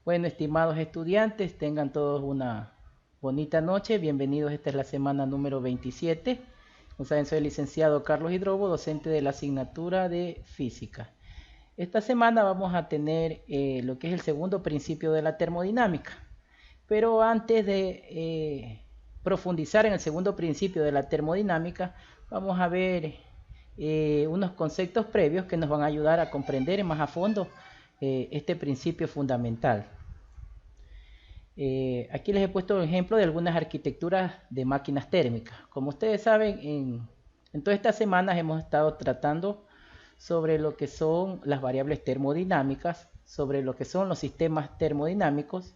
Bueno, estimados estudiantes, tengan todos una bonita noche. Bienvenidos, esta es la semana número 27. Como saben, soy el licenciado Carlos Hidrobo, docente de la asignatura de Física. Esta semana vamos a tener lo que es el segundo principio de la termodinámica. Pero antes de profundizar en el segundo principio de la termodinámica, vamos a ver unos conceptos previos que nos van a ayudar a comprender más a fondo este principio fundamental. Aquí les he puesto un ejemplo de algunas arquitecturas de máquinas térmicas. Como ustedes saben, en todas estas semanas hemos estado tratando sobre lo que son las variables termodinámicas, sobre lo que son los sistemas termodinámicos,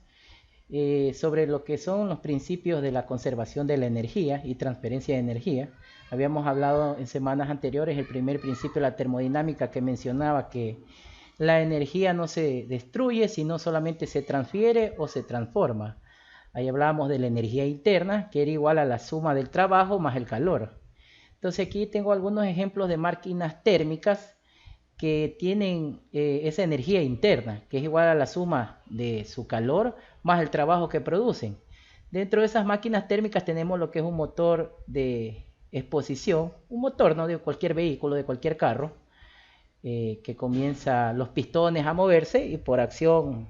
sobre lo que son los principios de la conservación de la energía y transferencia de energía. Habíamos hablado en semanas anteriores el primer principio de la termodinámica, que mencionaba que la energía no se destruye, sino solamente se transfiere o se transforma. Ahí hablábamos de la energía interna, que era igual a la suma del trabajo más el calor. Entonces aquí tengo algunos ejemplos de máquinas térmicas que tienen esa energía interna, que es igual a la suma de su calor más el trabajo que producen. Dentro de esas máquinas térmicas tenemos lo que es un motor de exposición, un motor, ¿no?, de cualquier vehículo, de cualquier carro, que comienza los pistones a moverse y por acción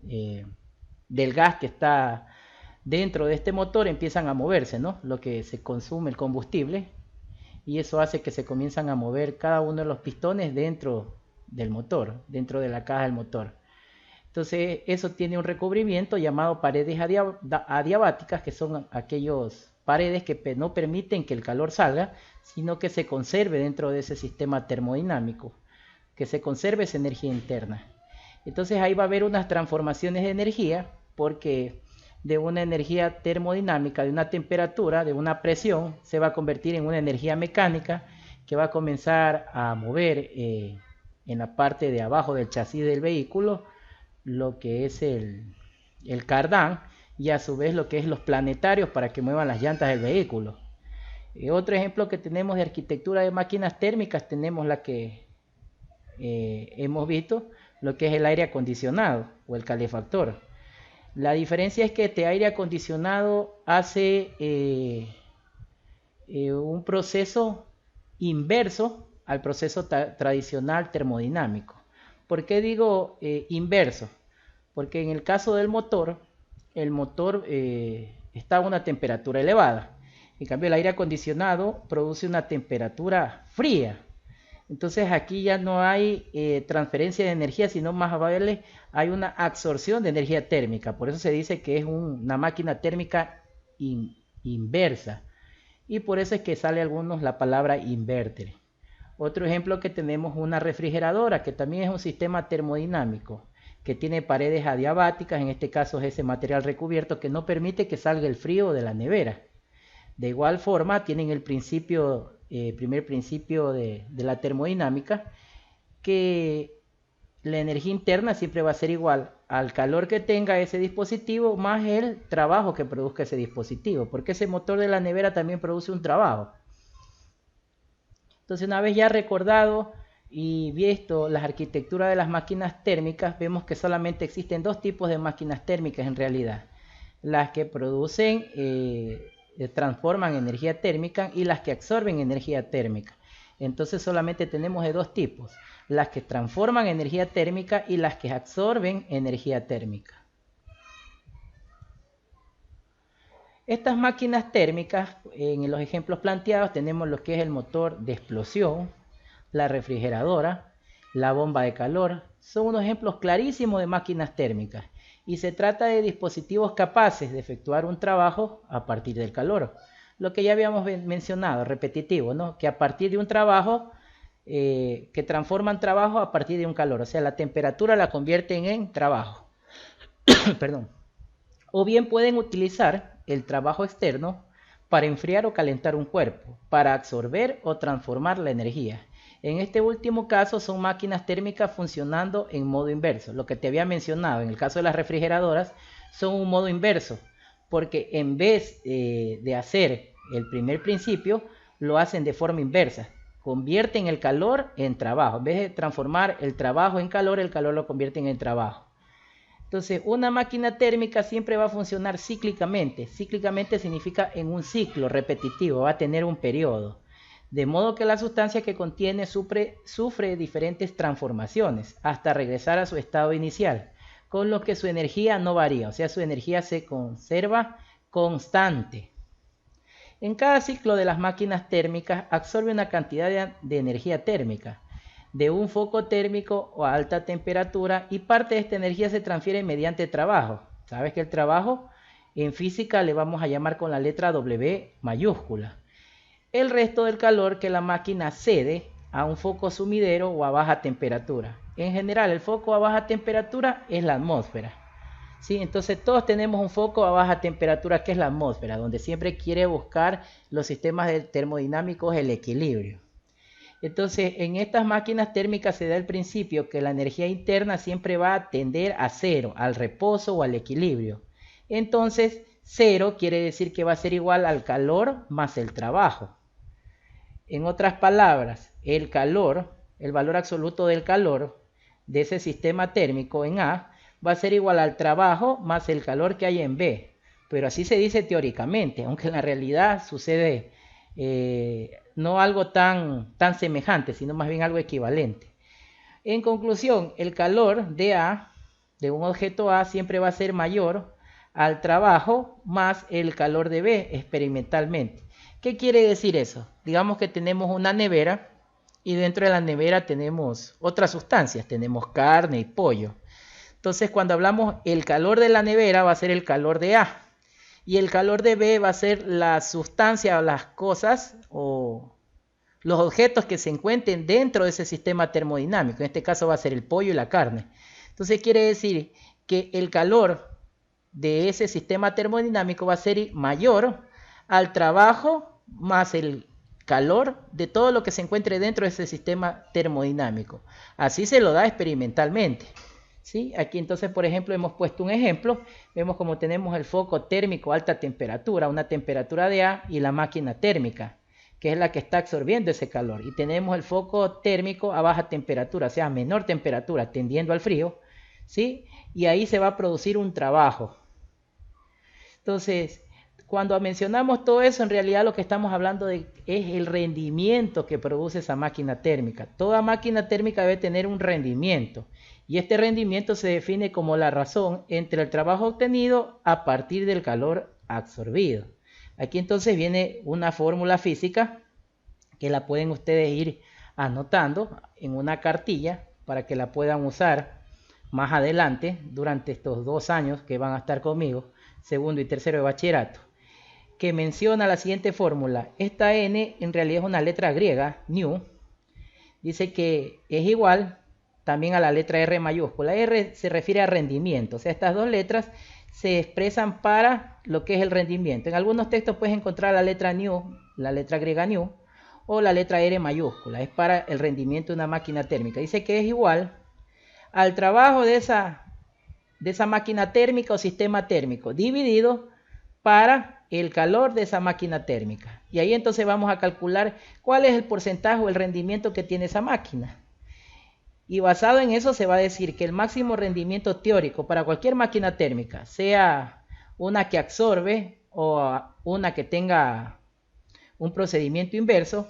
del gas que está dentro de este motor empiezan a moverse, ¿no?, lo que se consume, el combustible, y eso hace que se comienzan a mover cada uno de los pistones dentro del motor, dentro de la caja del motor. Entonces eso tiene un recubrimiento llamado paredes adiabáticas, que son aquellos paredes que no permiten que el calor salga, sino que se conserve dentro de ese sistema termodinámico, que se conserve esa energía interna. Entonces ahí va a haber unas transformaciones de energía, porque de una energía termodinámica, de una temperatura, de una presión, se va a convertir en una energía mecánica que va a comenzar a mover en la parte de abajo del chasis del vehículo lo que es el cardán, y a su vez lo que es los planetarios para que muevan las llantas del vehículo. Otro ejemplo que tenemos de arquitectura de máquinas térmicas, tenemos la que hemos visto, lo que es el aire acondicionado o el calefactor. La diferencia es que este aire acondicionado hace un proceso inverso al proceso tradicional termodinámico. ¿Por qué digo inverso? Porque en el caso del motor, el motor está a una temperatura elevada. En cambio, el aire acondicionado produce una temperatura fría. Entonces aquí ya no hay transferencia de energía, sino más vale hay una absorción de energía térmica. Por eso se dice que es una máquina térmica inversa. Y por eso es que sale a algunos la palabra inverter. Otro ejemplo que tenemos, una refrigeradora, que también es un sistema termodinámico, que tiene paredes adiabáticas, en este caso es ese material recubierto que no permite que salga el frío de la nevera. De igual forma tienen el primer principio de la termodinámica, que la energía interna siempre va a ser igual al calor que tenga ese dispositivo más el trabajo que produzca ese dispositivo, porque ese motor de la nevera también produce un trabajo. Entonces, una vez ya recordado y visto las arquitecturas de las máquinas térmicas, vemos que solamente existen dos tipos de máquinas térmicas en realidad: las que producen transforman energía térmica y las que absorben energía térmica. Entonces solamente tenemos de dos tipos: las que transforman energía térmica y las que absorben energía térmica. Estas máquinas térmicas, en los ejemplos planteados, tenemos lo que es el motor de explosión, la refrigeradora, la bomba de calor. Son unos ejemplos clarísimos de máquinas térmicas. Y se trata de dispositivos capaces de efectuar un trabajo a partir del calor. Lo que ya habíamos mencionado, repetitivo, ¿no?, que a partir de un trabajo, que transforman trabajo a partir de un calor. O sea, la temperatura la convierten en trabajo. Perdón. O bien pueden utilizar el trabajo externo para enfriar o calentar un cuerpo, para absorber o transformar la energía. En este último caso son máquinas térmicas funcionando en modo inverso. Lo que te había mencionado en el caso de las refrigeradoras son un modo inverso, porque en vez de hacer el primer principio, lo hacen de forma inversa. Convierten el calor en trabajo. En vez de transformar el trabajo en calor, el calor lo convierten en trabajo. Entonces, una máquina térmica siempre va a funcionar cíclicamente. Cíclicamente significa en un ciclo repetitivo, va a tener un periodo. De modo que la sustancia que contiene sufre diferentes transformaciones hasta regresar a su estado inicial, con lo que su energía no varía, o sea, su energía se conserva constante. En cada ciclo de las máquinas térmicas absorbe una cantidad de energía térmica de un foco térmico o a alta temperatura y parte de esta energía se transfiere mediante trabajo. Sabes que el trabajo en física le vamos a llamar con la letra W mayúscula. El resto del calor que la máquina cede a un foco sumidero o a baja temperatura. En general, el foco a baja temperatura es la atmósfera. ¿Sí? Entonces todos tenemos un foco a baja temperatura que es la atmósfera, donde siempre quiere buscar los sistemas termodinámicos el equilibrio. Entonces en estas máquinas térmicas se da el principio que la energía interna siempre va a tender a cero, al reposo o al equilibrio. Entonces cero quiere decir que va a ser igual al calor más el trabajo. En otras palabras, el calor, el valor absoluto del calor de ese sistema térmico en A, va a ser igual al trabajo más el calor que hay en B. Pero así se dice teóricamente, aunque en la realidad sucede no algo tan semejante, sino más bien algo equivalente. En conclusión, el calor de A, de un objeto A, siempre va a ser mayor al trabajo más el calor de B experimentalmente. ¿Qué quiere decir eso? Digamos que tenemos una nevera y dentro de la nevera tenemos otras sustancias, tenemos carne y pollo. Entonces, cuando hablamos el calor de la nevera va a ser el calor de A. Y el calor de B va a ser la sustancia o las cosas o los objetos que se encuentren dentro de ese sistema termodinámico. En este caso va a ser el pollo y la carne. Entonces, quiere decir que el calor de ese sistema termodinámico va a ser mayor al trabajo más el calor de todo lo que se encuentre dentro de ese sistema termodinámico. Así se lo da experimentalmente. ¿Sí? Aquí entonces, por ejemplo, hemos puesto un ejemplo. Vemos como tenemos el foco térmico a alta temperatura, una temperatura de A, y la máquina térmica, que es la que está absorbiendo ese calor. Y tenemos el foco térmico a baja temperatura, o sea, a menor temperatura, tendiendo al frío. ¿Sí? Y ahí se va a producir un trabajo. Entonces, cuando mencionamos todo eso, en realidad lo que estamos hablando es el rendimiento que produce esa máquina térmica. Toda máquina térmica debe tener un rendimiento. Y este rendimiento se define como la razón entre el trabajo obtenido a partir del calor absorbido. Aquí entonces viene una fórmula física que la pueden ustedes ir anotando en una cartilla para que la puedan usar más adelante durante estos 2 años que van a estar conmigo, segundo y tercero de bachillerato, que menciona la siguiente fórmula. Esta N en realidad es una letra griega, nu, dice que es igual también a la letra R mayúscula. R se refiere a rendimiento, o sea, estas dos letras se expresan para lo que es el rendimiento. En algunos textos puedes encontrar la letra nu, la letra griega nu, o la letra R mayúscula, es para el rendimiento de una máquina térmica. Dice que es igual al trabajo de esa máquina térmica o sistema térmico, dividido para el calor de esa máquina térmica. Y ahí entonces vamos a calcular cuál es el porcentaje o el rendimiento que tiene esa máquina. Y basado en eso se va a decir que el máximo rendimiento teórico para cualquier máquina térmica, sea una que absorbe o una que tenga un procedimiento inverso,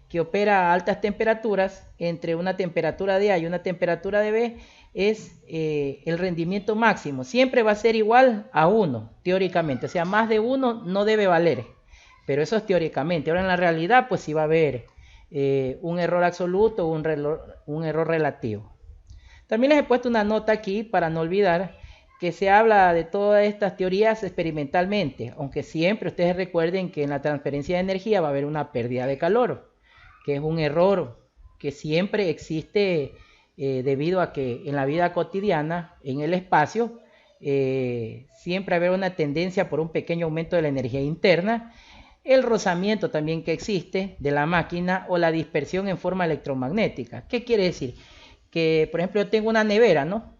que opera a altas temperaturas, entre una temperatura de A y una temperatura de B, es el rendimiento máximo. Siempre va a ser igual a 1, teóricamente. O sea, más de 1 no debe valer. Pero eso es teóricamente. Ahora en la realidad, pues sí va a haber un error absoluto o un error relativo. También les he puesto una nota aquí para no olvidar que se habla de todas estas teorías experimentalmente, aunque siempre ustedes recuerden que en la transferencia de energía va a haber una pérdida de calor, que es un error que siempre existe debido a que en la vida cotidiana, en el espacio, siempre habrá una tendencia por un pequeño aumento de la energía interna, el rozamiento también que existe de la máquina o la dispersión en forma electromagnética. ¿Qué quiere decir? Que, por ejemplo, yo tengo una nevera, ¿no?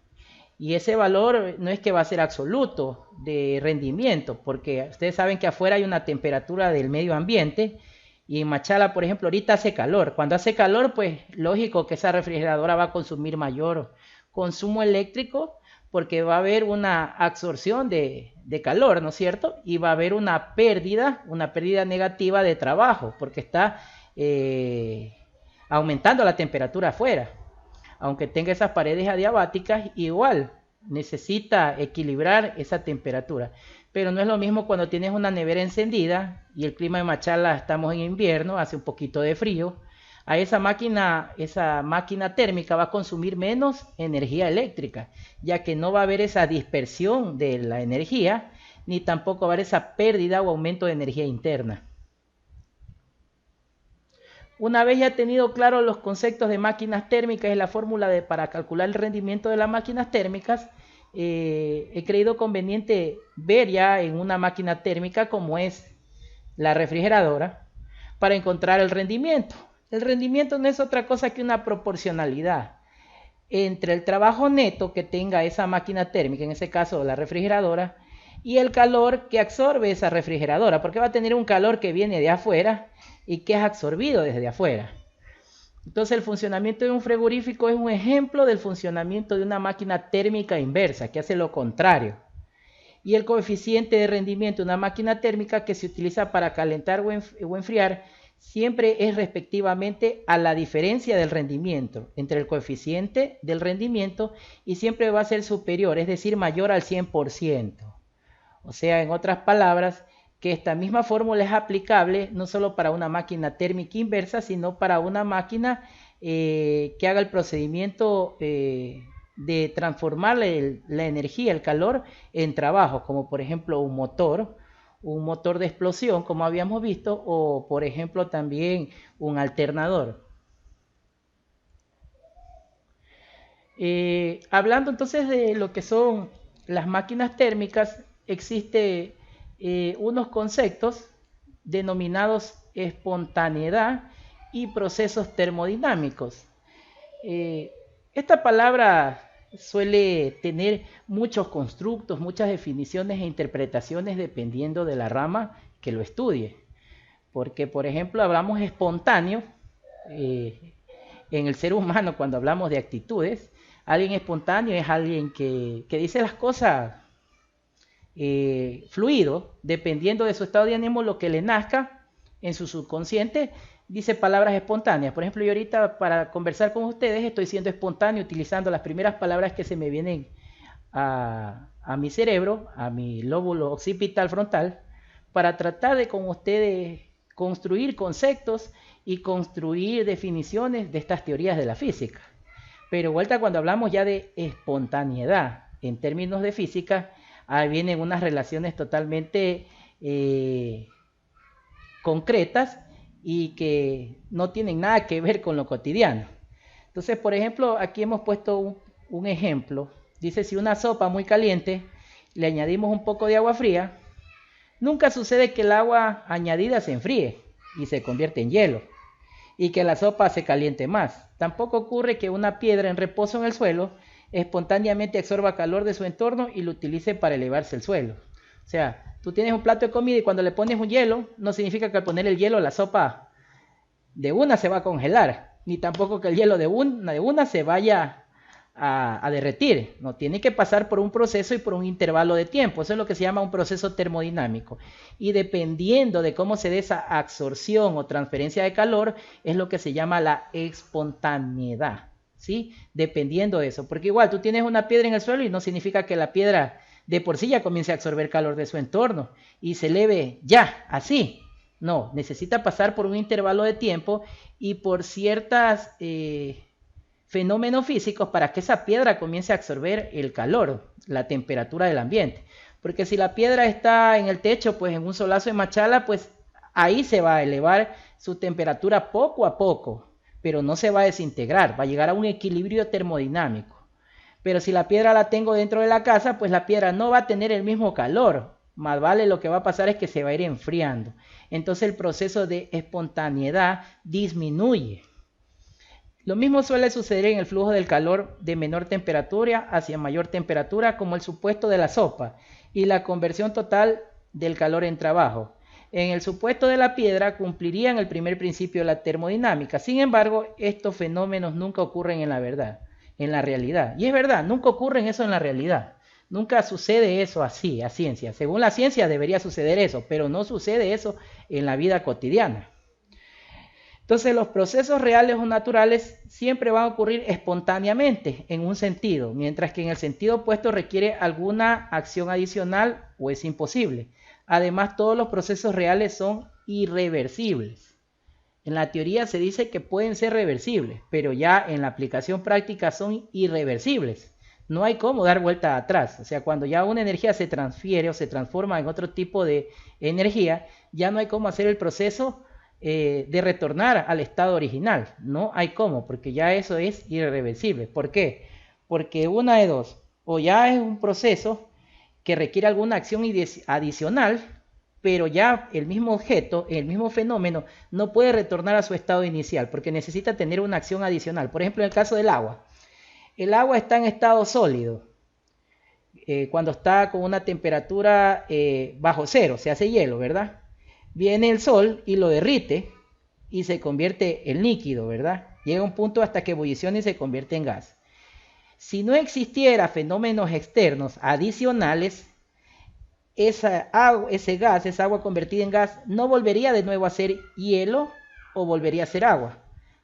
Y ese valor no es que va a ser absoluto de rendimiento, porque ustedes saben que afuera hay una temperatura del medio ambiente y en Machala, por ejemplo, ahorita hace calor. Cuando hace calor, pues lógico que esa refrigeradora va a consumir mayor consumo eléctrico porque va a haber una absorción de calor, ¿no es cierto? Y va a haber una pérdida negativa de trabajo, porque está aumentando la temperatura afuera. Aunque tenga esas paredes adiabáticas, igual necesita equilibrar esa temperatura. Pero no es lo mismo cuando tienes una nevera encendida y el clima de Machala, estamos en invierno, hace un poquito de frío. A esa máquina térmica va a consumir menos energía eléctrica, ya que no va a haber esa dispersión de la energía, ni tampoco va a haber esa pérdida o aumento de energía interna. Una vez ya tenido claro los conceptos de máquinas térmicas y la fórmula para calcular el rendimiento de las máquinas térmicas, he creído conveniente ver ya en una máquina térmica como es la refrigeradora para encontrar el rendimiento. El rendimiento no es otra cosa que una proporcionalidad entre el trabajo neto que tenga esa máquina térmica, en ese caso la refrigeradora, y el calor que absorbe esa refrigeradora, porque va a tener un calor que viene de afuera y que es absorbido desde afuera. Entonces el funcionamiento de un frigorífico es un ejemplo del funcionamiento de una máquina térmica inversa, que hace lo contrario. Y el coeficiente de rendimiento de una máquina térmica que se utiliza para calentar o enfriar siempre es respectivamente a la diferencia del rendimiento entre el coeficiente del rendimiento, y siempre va a ser superior, es decir, mayor al 100%. O sea, en otras palabras, que esta misma fórmula es aplicable no solo para una máquina térmica inversa, sino para una máquina que haga el procedimiento de transformar la energía, el calor, en trabajo, como por ejemplo un motor de explosión, como habíamos visto, o por ejemplo también un alternador. Hablando entonces de lo que son las máquinas térmicas, existe unos conceptos denominados espontaneidad y procesos termodinámicos. Esta palabra suele tener muchos constructos, muchas definiciones e interpretaciones dependiendo de la rama que lo estudie. Porque, por ejemplo, hablamos espontáneo en el ser humano cuando hablamos de actitudes. Alguien espontáneo es alguien que dice las cosas fluido, dependiendo de su estado de ánimo, lo que le nazca en su subconsciente, dice palabras espontáneas. Por ejemplo, yo ahorita para conversar con ustedes estoy siendo espontáneo utilizando las primeras palabras que se me vienen a mi cerebro, a mi lóbulo occipital frontal, para tratar de con ustedes construir conceptos y construir definiciones de estas teorías de la física. Pero vuelta, cuando hablamos ya de espontaneidad en términos de física, ahí vienen unas relaciones totalmente concretas y que no tienen nada que ver con lo cotidiano. Entonces, por ejemplo, aquí hemos puesto un ejemplo. Dice, si una sopa muy caliente le añadimos un poco de agua fría, nunca sucede que el agua añadida se enfríe y se convierte en hielo, y que la sopa se caliente más. Tampoco ocurre que una piedra en reposo en el suelo espontáneamente absorba calor de su entorno y lo utilice para elevarse el suelo. O sea, tú tienes un plato de comida y cuando le pones un hielo, no significa que al poner el hielo la sopa de una se va a congelar, ni tampoco que el hielo de una se vaya a derretir. No, tiene que pasar por un proceso y por un intervalo de tiempo. Eso es lo que se llama un proceso termodinámico. Y dependiendo de cómo se dé esa absorción o transferencia de calor, es lo que se llama la espontaneidad. ¿Sí? Dependiendo de eso, porque igual tú tienes una piedra en el suelo y no significa que la piedra de por sí ya comience a absorber calor de su entorno y se eleve ya, así. No, necesita pasar por un intervalo de tiempo y por ciertos fenómenos físicos para que esa piedra comience a absorber el calor, la temperatura del ambiente. Porque si la piedra está en el techo, pues en un solazo de Machala, pues ahí se va a elevar su temperatura poco a poco, pero no se va a desintegrar, va a llegar a un equilibrio termodinámico. Pero si la piedra la tengo dentro de la casa, pues la piedra no va a tener el mismo calor, más vale lo que va a pasar es que se va a ir enfriando. Entonces el proceso de espontaneidad disminuye. Lo mismo suele suceder en el flujo del calor de menor temperatura hacia mayor temperatura, como el supuesto de la sopa y la conversión total del calor en trabajo. En el supuesto de la piedra cumplirían el primer principio de la termodinámica. Sin embargo, estos fenómenos nunca ocurren en la verdad. en la realidad. Y es verdad, nunca ocurre eso en la realidad. Nunca sucede eso así, a ciencia. Según la ciencia debería suceder eso, pero no sucede eso en la vida cotidiana. Entonces los procesos reales o naturales siempre van a ocurrir espontáneamente en un sentido, mientras que en el sentido opuesto requiere alguna acción adicional o es imposible. Además, todos los procesos reales son irreversibles. En la teoría se dice que pueden ser reversibles, pero ya en la aplicación práctica son irreversibles. No hay cómo dar vuelta atrás. O sea, cuando ya una energía se transfiere o se transforma en otro tipo de energía, ya no hay cómo hacer el proceso de retornar al estado original. No hay cómo, porque ya eso es irreversible. ¿Por qué? Porque una de dos, o ya es un proceso que requiere alguna acción adicional, pero ya el mismo objeto, el mismo fenómeno, no puede retornar a su estado inicial, porque necesita tener una acción adicional. Por ejemplo, en el caso del agua. El agua está en estado sólido. Cuando está con una temperatura bajo cero, se hace hielo, ¿verdad? Viene el sol y lo derrite y se convierte en líquido, ¿verdad? Llega un punto hasta que ebulliciona y se convierte en gas. Si no existiera fenómenos externos adicionales, ese gas, esa agua convertida en gas, no volvería de nuevo a ser hielo o volvería a ser agua,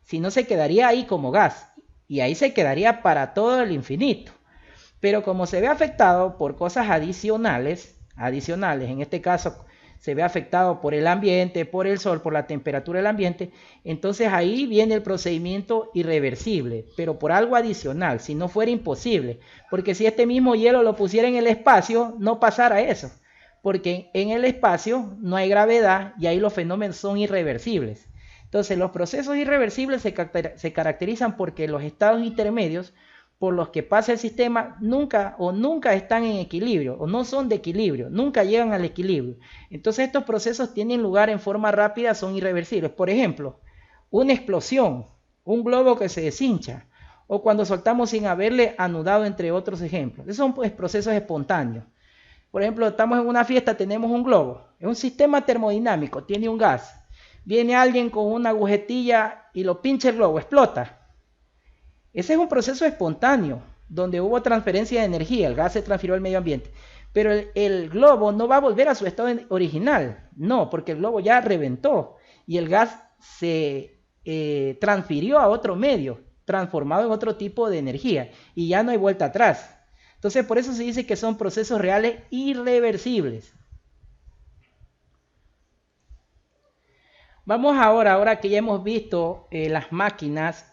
sino se quedaría ahí como gas y ahí se quedaría para todo el infinito. Pero como se ve afectado por cosas adicionales, en este caso se ve afectado por el ambiente, por el sol, por la temperatura del ambiente, entonces ahí viene el procedimiento irreversible, pero por algo adicional, si no fuera imposible, porque si este mismo hielo lo pusiera en el espacio, no pasara eso, porque en el espacio no hay gravedad y ahí los fenómenos son irreversibles. Entonces los procesos irreversibles se caracterizan porque los estados intermedios por los que pasa el sistema nunca están en equilibrio o no son de equilibrio, nunca llegan al equilibrio. Entonces estos procesos tienen lugar en forma rápida, son irreversibles. Por ejemplo, una explosión, un globo que se deshincha o cuando soltamos sin haberle anudado, entre otros ejemplos. Esos son pues procesos espontáneos. Por ejemplo, estamos en una fiesta, tenemos un globo, es un sistema termodinámico, tiene un gas. Viene alguien con una agujetilla y lo pincha el globo, explota. Ese es un proceso espontáneo, donde hubo transferencia de energía, el gas se transfirió al medio ambiente. Pero el globo no va a volver a su estado original, no, porque el globo ya reventó y el gas se transfirió a otro medio, transformado en otro tipo de energía, y ya no hay vuelta atrás. Entonces, por eso se dice que son procesos reales irreversibles. Vamos ahora que ya hemos visto las máquinas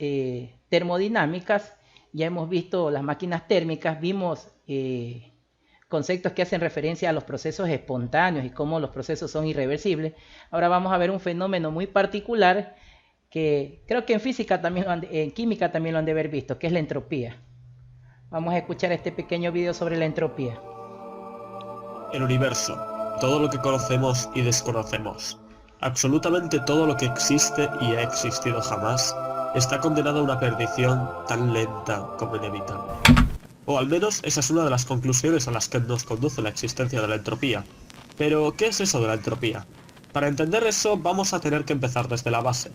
termodinámicas, ya hemos visto las máquinas térmicas, vimos conceptos que hacen referencia a los procesos espontáneos y cómo los procesos son irreversibles. Ahora vamos a ver un fenómeno muy particular que creo que en física también, en química también lo han de haber visto, que es la entropía. Vamos a escuchar este pequeño video sobre la entropía. El universo, todo lo que conocemos y desconocemos, absolutamente todo lo que existe y ha existido jamás, está condenado a una perdición tan lenta como inevitable. O al menos esa es una de las conclusiones a las que nos conduce la existencia de la entropía. Pero, ¿qué es eso de la entropía? Para entender eso vamos a tener que empezar desde la base.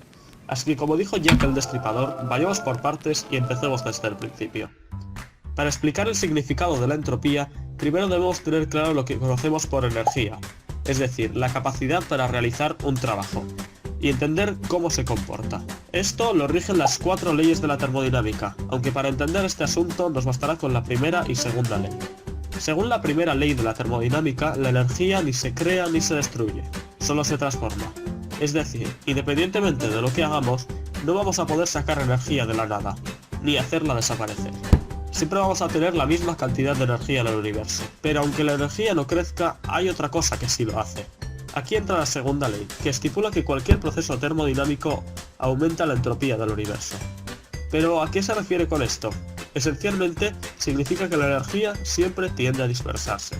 Así que como dijo Jack el Destripador, vayamos por partes y empecemos desde el principio. Para explicar el significado de la entropía, primero debemos tener claro lo que conocemos por energía, es decir, la capacidad para realizar un trabajo, y entender cómo se comporta. Esto lo rigen las 4 leyes de la termodinámica, aunque para entender este asunto nos bastará con la primera y segunda ley. Según la primera ley de la termodinámica, la energía ni se crea ni se destruye, solo se transforma. Es decir, independientemente de lo que hagamos, no vamos a poder sacar energía de la nada, ni hacerla desaparecer. Siempre vamos a tener la misma cantidad de energía en el universo, pero aunque la energía no crezca, hay otra cosa que sí lo hace. Aquí entra la segunda ley, que estipula que cualquier proceso termodinámico aumenta la entropía del universo. Pero ¿a qué se refiere con esto? Esencialmente, significa que la energía siempre tiende a dispersarse.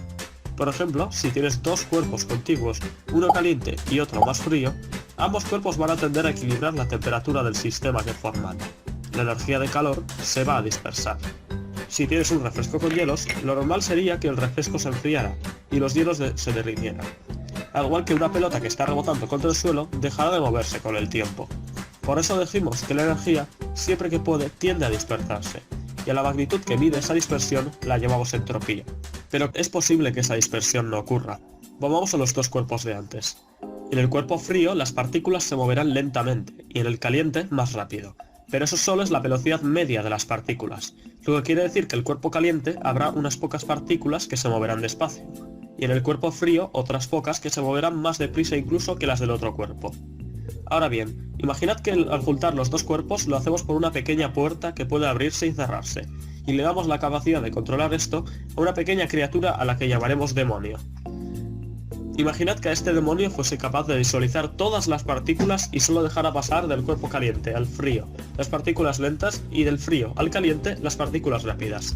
Por ejemplo, si tienes dos cuerpos contiguos, uno caliente y otro más frío, ambos cuerpos van a tender a equilibrar la temperatura del sistema que forman. La energía de calor se va a dispersar. Si tienes un refresco con hielos, lo normal sería que el refresco se enfriara y los hielos se derritieran. Al igual que una pelota que está rebotando contra el suelo, dejará de moverse con el tiempo. Por eso decimos que la energía, siempre que puede, tiende a dispersarse, y a la magnitud que mide esa dispersión la llamamos entropía. Pero es posible que esa dispersión no ocurra. Volvamos a los dos cuerpos de antes. En el cuerpo frío las partículas se moverán lentamente y en el caliente más rápido. Pero eso solo es la velocidad media de las partículas, lo que quiere decir que en el cuerpo caliente habrá unas pocas partículas que se moverán despacio, y en el cuerpo frío otras pocas que se moverán más deprisa incluso que las del otro cuerpo. Ahora bien, imaginad que al juntar los dos cuerpos lo hacemos por una pequeña puerta que puede abrirse y cerrarse, y le damos la capacidad de controlar esto a una pequeña criatura a la que llamaremos demonio. Imaginad que a este demonio fuese capaz de visualizar todas las partículas y solo dejara pasar del cuerpo caliente al frío las partículas lentas y del frío al caliente las partículas rápidas.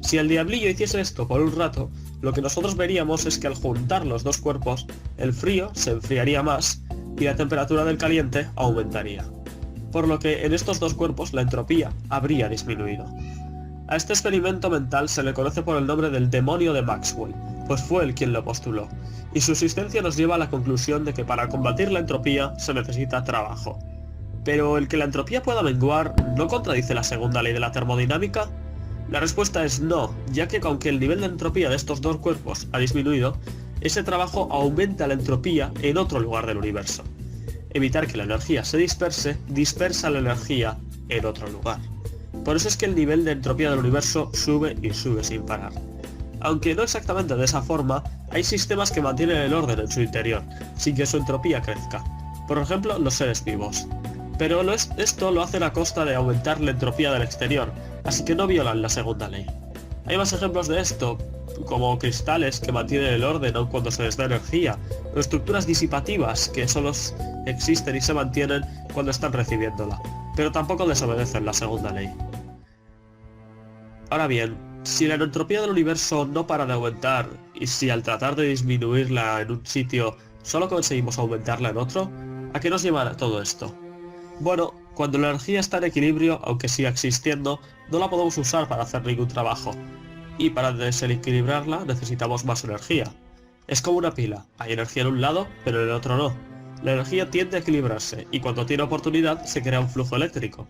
Si el diablillo hiciese esto por un rato, lo que nosotros veríamos es que al juntar los dos cuerpos, el frío se enfriaría más y la temperatura del caliente aumentaría. Por lo que en estos dos cuerpos la entropía habría disminuido. A este experimento mental se le conoce por el nombre del demonio de Maxwell, pues fue él quien lo postuló, y su existencia nos lleva a la conclusión de que para combatir la entropía se necesita trabajo. Pero el que la entropía pueda menguar, ¿no contradice la segunda ley de la termodinámica? La respuesta es no, ya que aunque el nivel de entropía de estos dos cuerpos ha disminuido, ese trabajo aumenta la entropía en otro lugar del universo. Evitar que la energía se disperse, dispersa la energía en otro lugar. Por eso es que el nivel de entropía del universo sube y sube sin parar. Aunque no exactamente de esa forma, hay sistemas que mantienen el orden en su interior, sin que su entropía crezca. Por ejemplo, los seres vivos. Pero esto lo hacen a costa de aumentar la entropía del exterior, así que no violan la segunda ley. Hay más ejemplos de esto, como cristales que mantienen el orden aun cuando se les da energía, o estructuras disipativas que solo existen y se mantienen cuando están recibiéndola, pero tampoco desobedecen la segunda ley. Ahora bien, si la entropía del universo no para de aumentar, y si al tratar de disminuirla en un sitio solo conseguimos aumentarla en otro, ¿a qué nos llevará todo esto? Bueno, cuando la energía está en equilibrio, aunque siga existiendo, no la podemos usar para hacer ningún trabajo. Y para desequilibrarla necesitamos más energía. Es como una pila, hay energía en un lado, pero en el otro no. La energía tiende a equilibrarse, y cuando tiene oportunidad se crea un flujo eléctrico.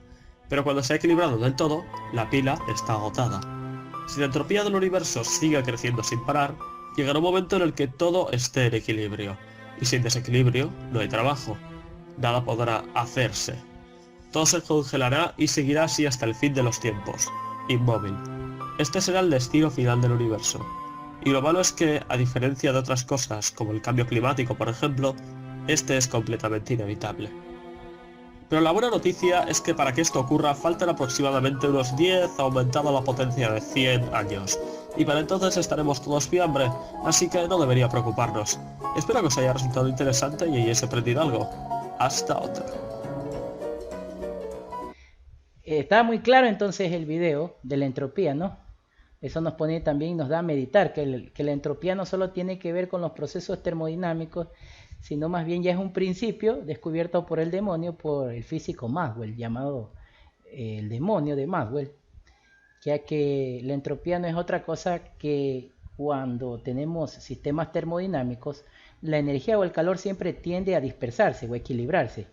Pero cuando se ha equilibrado del todo, la pila está agotada. Si la entropía del universo sigue creciendo sin parar, llegará un momento en el que todo esté en equilibrio. Y sin desequilibrio, no hay trabajo. Nada podrá hacerse. Todo se congelará y seguirá así hasta el fin de los tiempos, inmóvil. Este será el destino final del universo. Y lo malo es que, a diferencia de otras cosas, como el cambio climático por ejemplo, este es completamente inevitable. Pero la buena noticia es que para que esto ocurra faltan aproximadamente unos 10 aumentado a la potencia de 100 años. Y para entonces estaremos todos fiambre, así que no debería preocuparnos. Espero que os haya resultado interesante y hayáis aprendido algo. Hasta otra. Está muy claro entonces el video de la entropía, ¿no? Eso nos pone también, nos da a meditar que la entropía no solo tiene que ver con los procesos termodinámicos, sino más bien ya es un principio descubierto por el demonio, por el físico Maxwell, llamado el demonio de Maxwell, ya que la entropía no es otra cosa que cuando tenemos sistemas termodinámicos, la energía o el calor siempre tiende a dispersarse o a equilibrarse,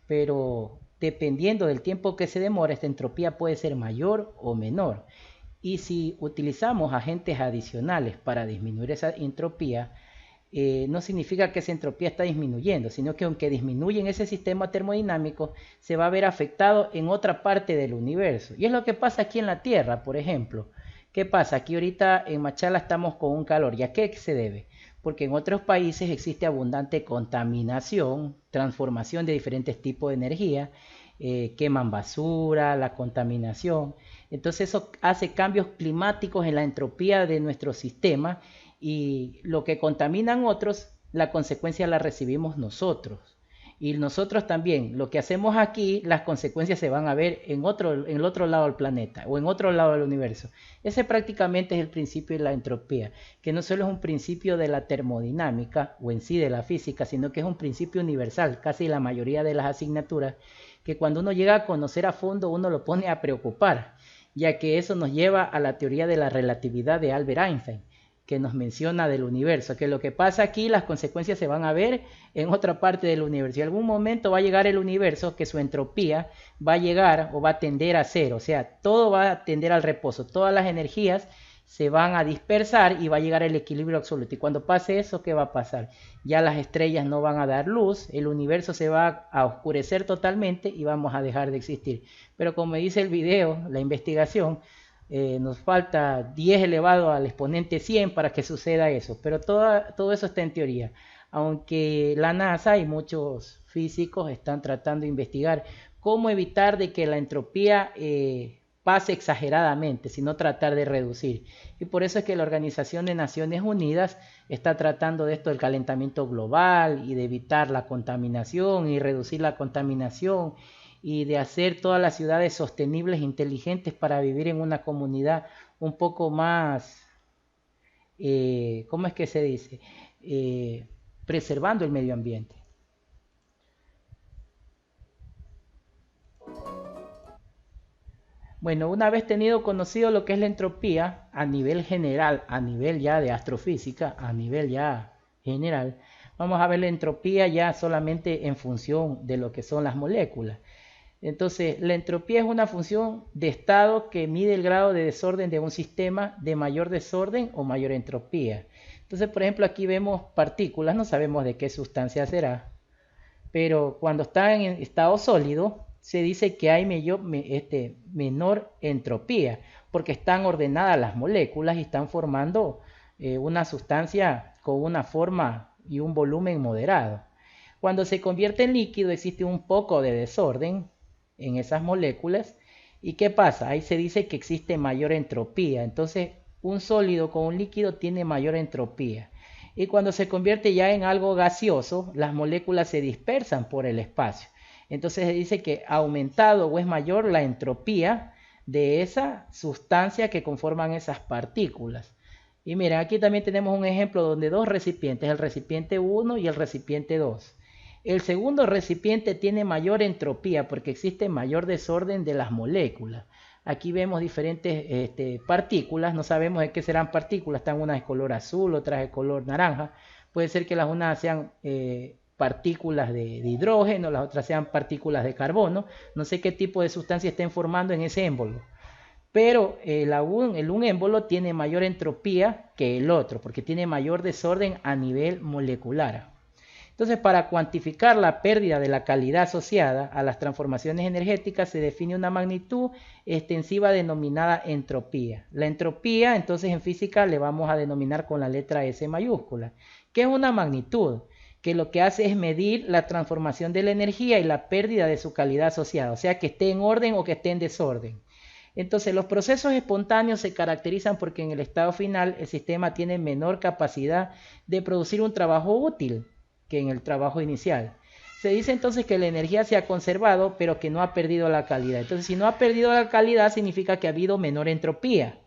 pero dependiendo del tiempo que se demora, esta entropía puede ser mayor o menor. Y si utilizamos agentes adicionales para disminuir esa entropía, no significa que esa entropía está disminuyendo, sino que aunque disminuye en ese sistema termodinámico, se va a ver afectado en otra parte del universo. Y es lo que pasa aquí en la Tierra, por ejemplo. ¿Qué pasa? Aquí ahorita en Machala estamos con un calor. ¿Y a qué se debe? Porque en otros países existe abundante contaminación, transformación de diferentes tipos de energía, queman basura, la contaminación. Entonces eso hace cambios climáticos en la entropía de nuestro sistema y lo que contaminan otros, la consecuencia la recibimos nosotros. Y nosotros también, lo que hacemos aquí, las consecuencias se van a ver en el otro lado del planeta o en otro lado del universo. Ese prácticamente es el principio de la entropía, que no solo es un principio de la termodinámica o en sí de la física, sino que es un principio universal, casi la mayoría de las asignaturas, que cuando uno llega a conocer a fondo uno lo pone a preocupar, ya que eso nos lleva a la teoría de la relatividad de Albert Einstein, que nos menciona del universo, que lo que pasa aquí, las consecuencias se van a ver en otra parte del universo. Y en algún momento va a llegar el universo que su entropía va a llegar o va a tender a cero, o sea, todo va a tender al reposo, todas las energías se van a dispersar y va a llegar el equilibrio absoluto. Y cuando pase eso, ¿qué va a pasar? Ya las estrellas no van a dar luz, el universo se va a oscurecer totalmente y vamos a dejar de existir. Pero como dice el video, la investigación, nos falta 10 elevado al exponente 100 para que suceda eso. Pero todo eso está en teoría. Aunque la NASA y muchos físicos están tratando de investigar cómo evitar de que la entropía pase exageradamente, sino tratar de reducir. Y por eso es que la Organización de Naciones Unidas está tratando de esto del calentamiento global y de evitar la contaminación y reducir la contaminación y de hacer todas las ciudades sostenibles e inteligentes para vivir en una comunidad un poco más, ¿cómo es que se dice? Preservando el medio ambiente. Bueno, una vez tenido conocido lo que es la entropía a nivel general, a nivel ya de astrofísica, a nivel ya general, vamos a ver la entropía ya solamente en función de lo que son las moléculas. Entonces, la entropía es una función de estado que mide el grado de desorden de un sistema de mayor desorden o mayor entropía. Entonces, por ejemplo, aquí vemos partículas, no sabemos de qué sustancia será, pero cuando están en estado sólido, se dice que hay menor entropía, porque están ordenadas las moléculas y están formando una sustancia con una forma y un volumen moderado. Cuando se convierte en líquido existe un poco de desorden en esas moléculas. ¿Y qué pasa? Ahí se dice que existe mayor entropía. Entonces, un sólido con un líquido tiene mayor entropía. Y cuando se convierte ya en algo gaseoso, las moléculas se dispersan por el espacio. Entonces se dice que ha aumentado o es mayor la entropía de esa sustancia que conforman esas partículas. Y miren, aquí también tenemos un ejemplo donde dos recipientes, el recipiente 1 y el recipiente 2. El segundo recipiente tiene mayor entropía porque existe mayor desorden de las moléculas. Aquí vemos diferentes partículas, no sabemos de qué serán partículas, están unas de color azul, otras de color naranja. Puede ser que las unas sean partículas de hidrógeno, las otras sean partículas de carbono. No sé qué tipo de sustancia estén formando en ese émbolo. Pero un émbolo tiene mayor entropía que el otro, porque tiene mayor desorden a nivel molecular. Entonces, para cuantificar la pérdida de la calidad asociada a las transformaciones energéticas, se define una magnitud extensiva denominada entropía. La entropía, entonces, en física le vamos a denominar con la letra S mayúscula, que es una magnitud, que lo que hace es medir la transformación de la energía y la pérdida de su calidad asociada, o sea, que esté en orden o que esté en desorden. Entonces, los procesos espontáneos se caracterizan porque en el estado final el sistema tiene menor capacidad de producir un trabajo útil que en el trabajo inicial. Se dice entonces que la energía se ha conservado, pero que no ha perdido la calidad. Entonces, si no ha perdido la calidad, significa que ha habido menor entropía.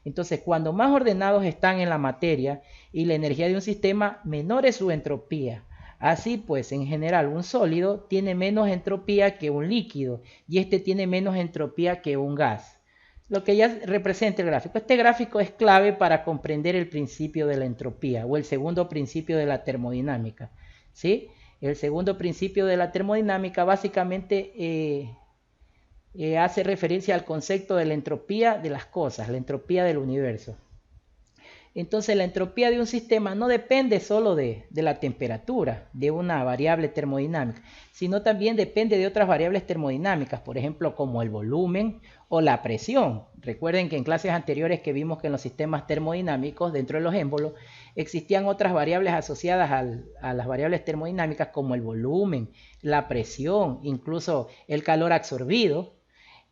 Entonces, cuando más ordenados están en la materia y la energía de un sistema, menor es su entropía. Así pues, en general, un sólido tiene menos entropía que un líquido y este tiene menos entropía que un gas. Lo que ya representa el gráfico. Este gráfico es clave para comprender el principio de la entropía o el segundo principio de la termodinámica. ¿Sí? El segundo principio de la termodinámica básicamente hace referencia al concepto de la entropía de las cosas, la entropía del universo. Entonces la entropía de un sistema no depende solo de la temperatura, de una variable termodinámica, sino también depende de otras variables termodinámicas, por ejemplo como el volumen o la presión. Recuerden que en clases anteriores que vimos que en los sistemas termodinámicos, dentro de los émbolos, existían otras variables asociadas a las variables termodinámicas como el volumen, la presión, incluso el calor absorbido,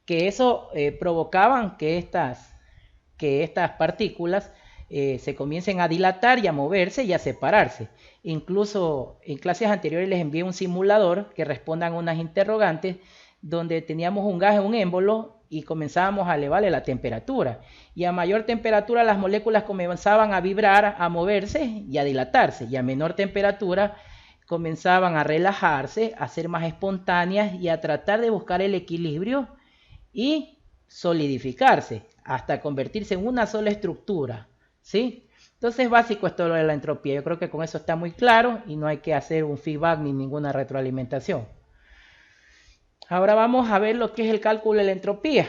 que eso provocaban que estas partículas se comiencen a dilatar y a moverse y a separarse. Incluso en clases anteriores les envié un simulador que respondan unas interrogantes donde teníamos un gas en un émbolo y comenzábamos a elevarle la temperatura. Y a mayor temperatura las moléculas comenzaban a vibrar, a moverse y a dilatarse. Y a menor temperatura comenzaban a relajarse, a ser más espontáneas y a tratar de buscar el equilibrio y solidificarse hasta convertirse en una sola estructura. ¿Sí? Entonces es básico esto de la entropía. Yo creo que con eso está muy claro y no hay que hacer un feedback ni ninguna retroalimentación. Ahora vamos a ver lo que es el cálculo de la entropía.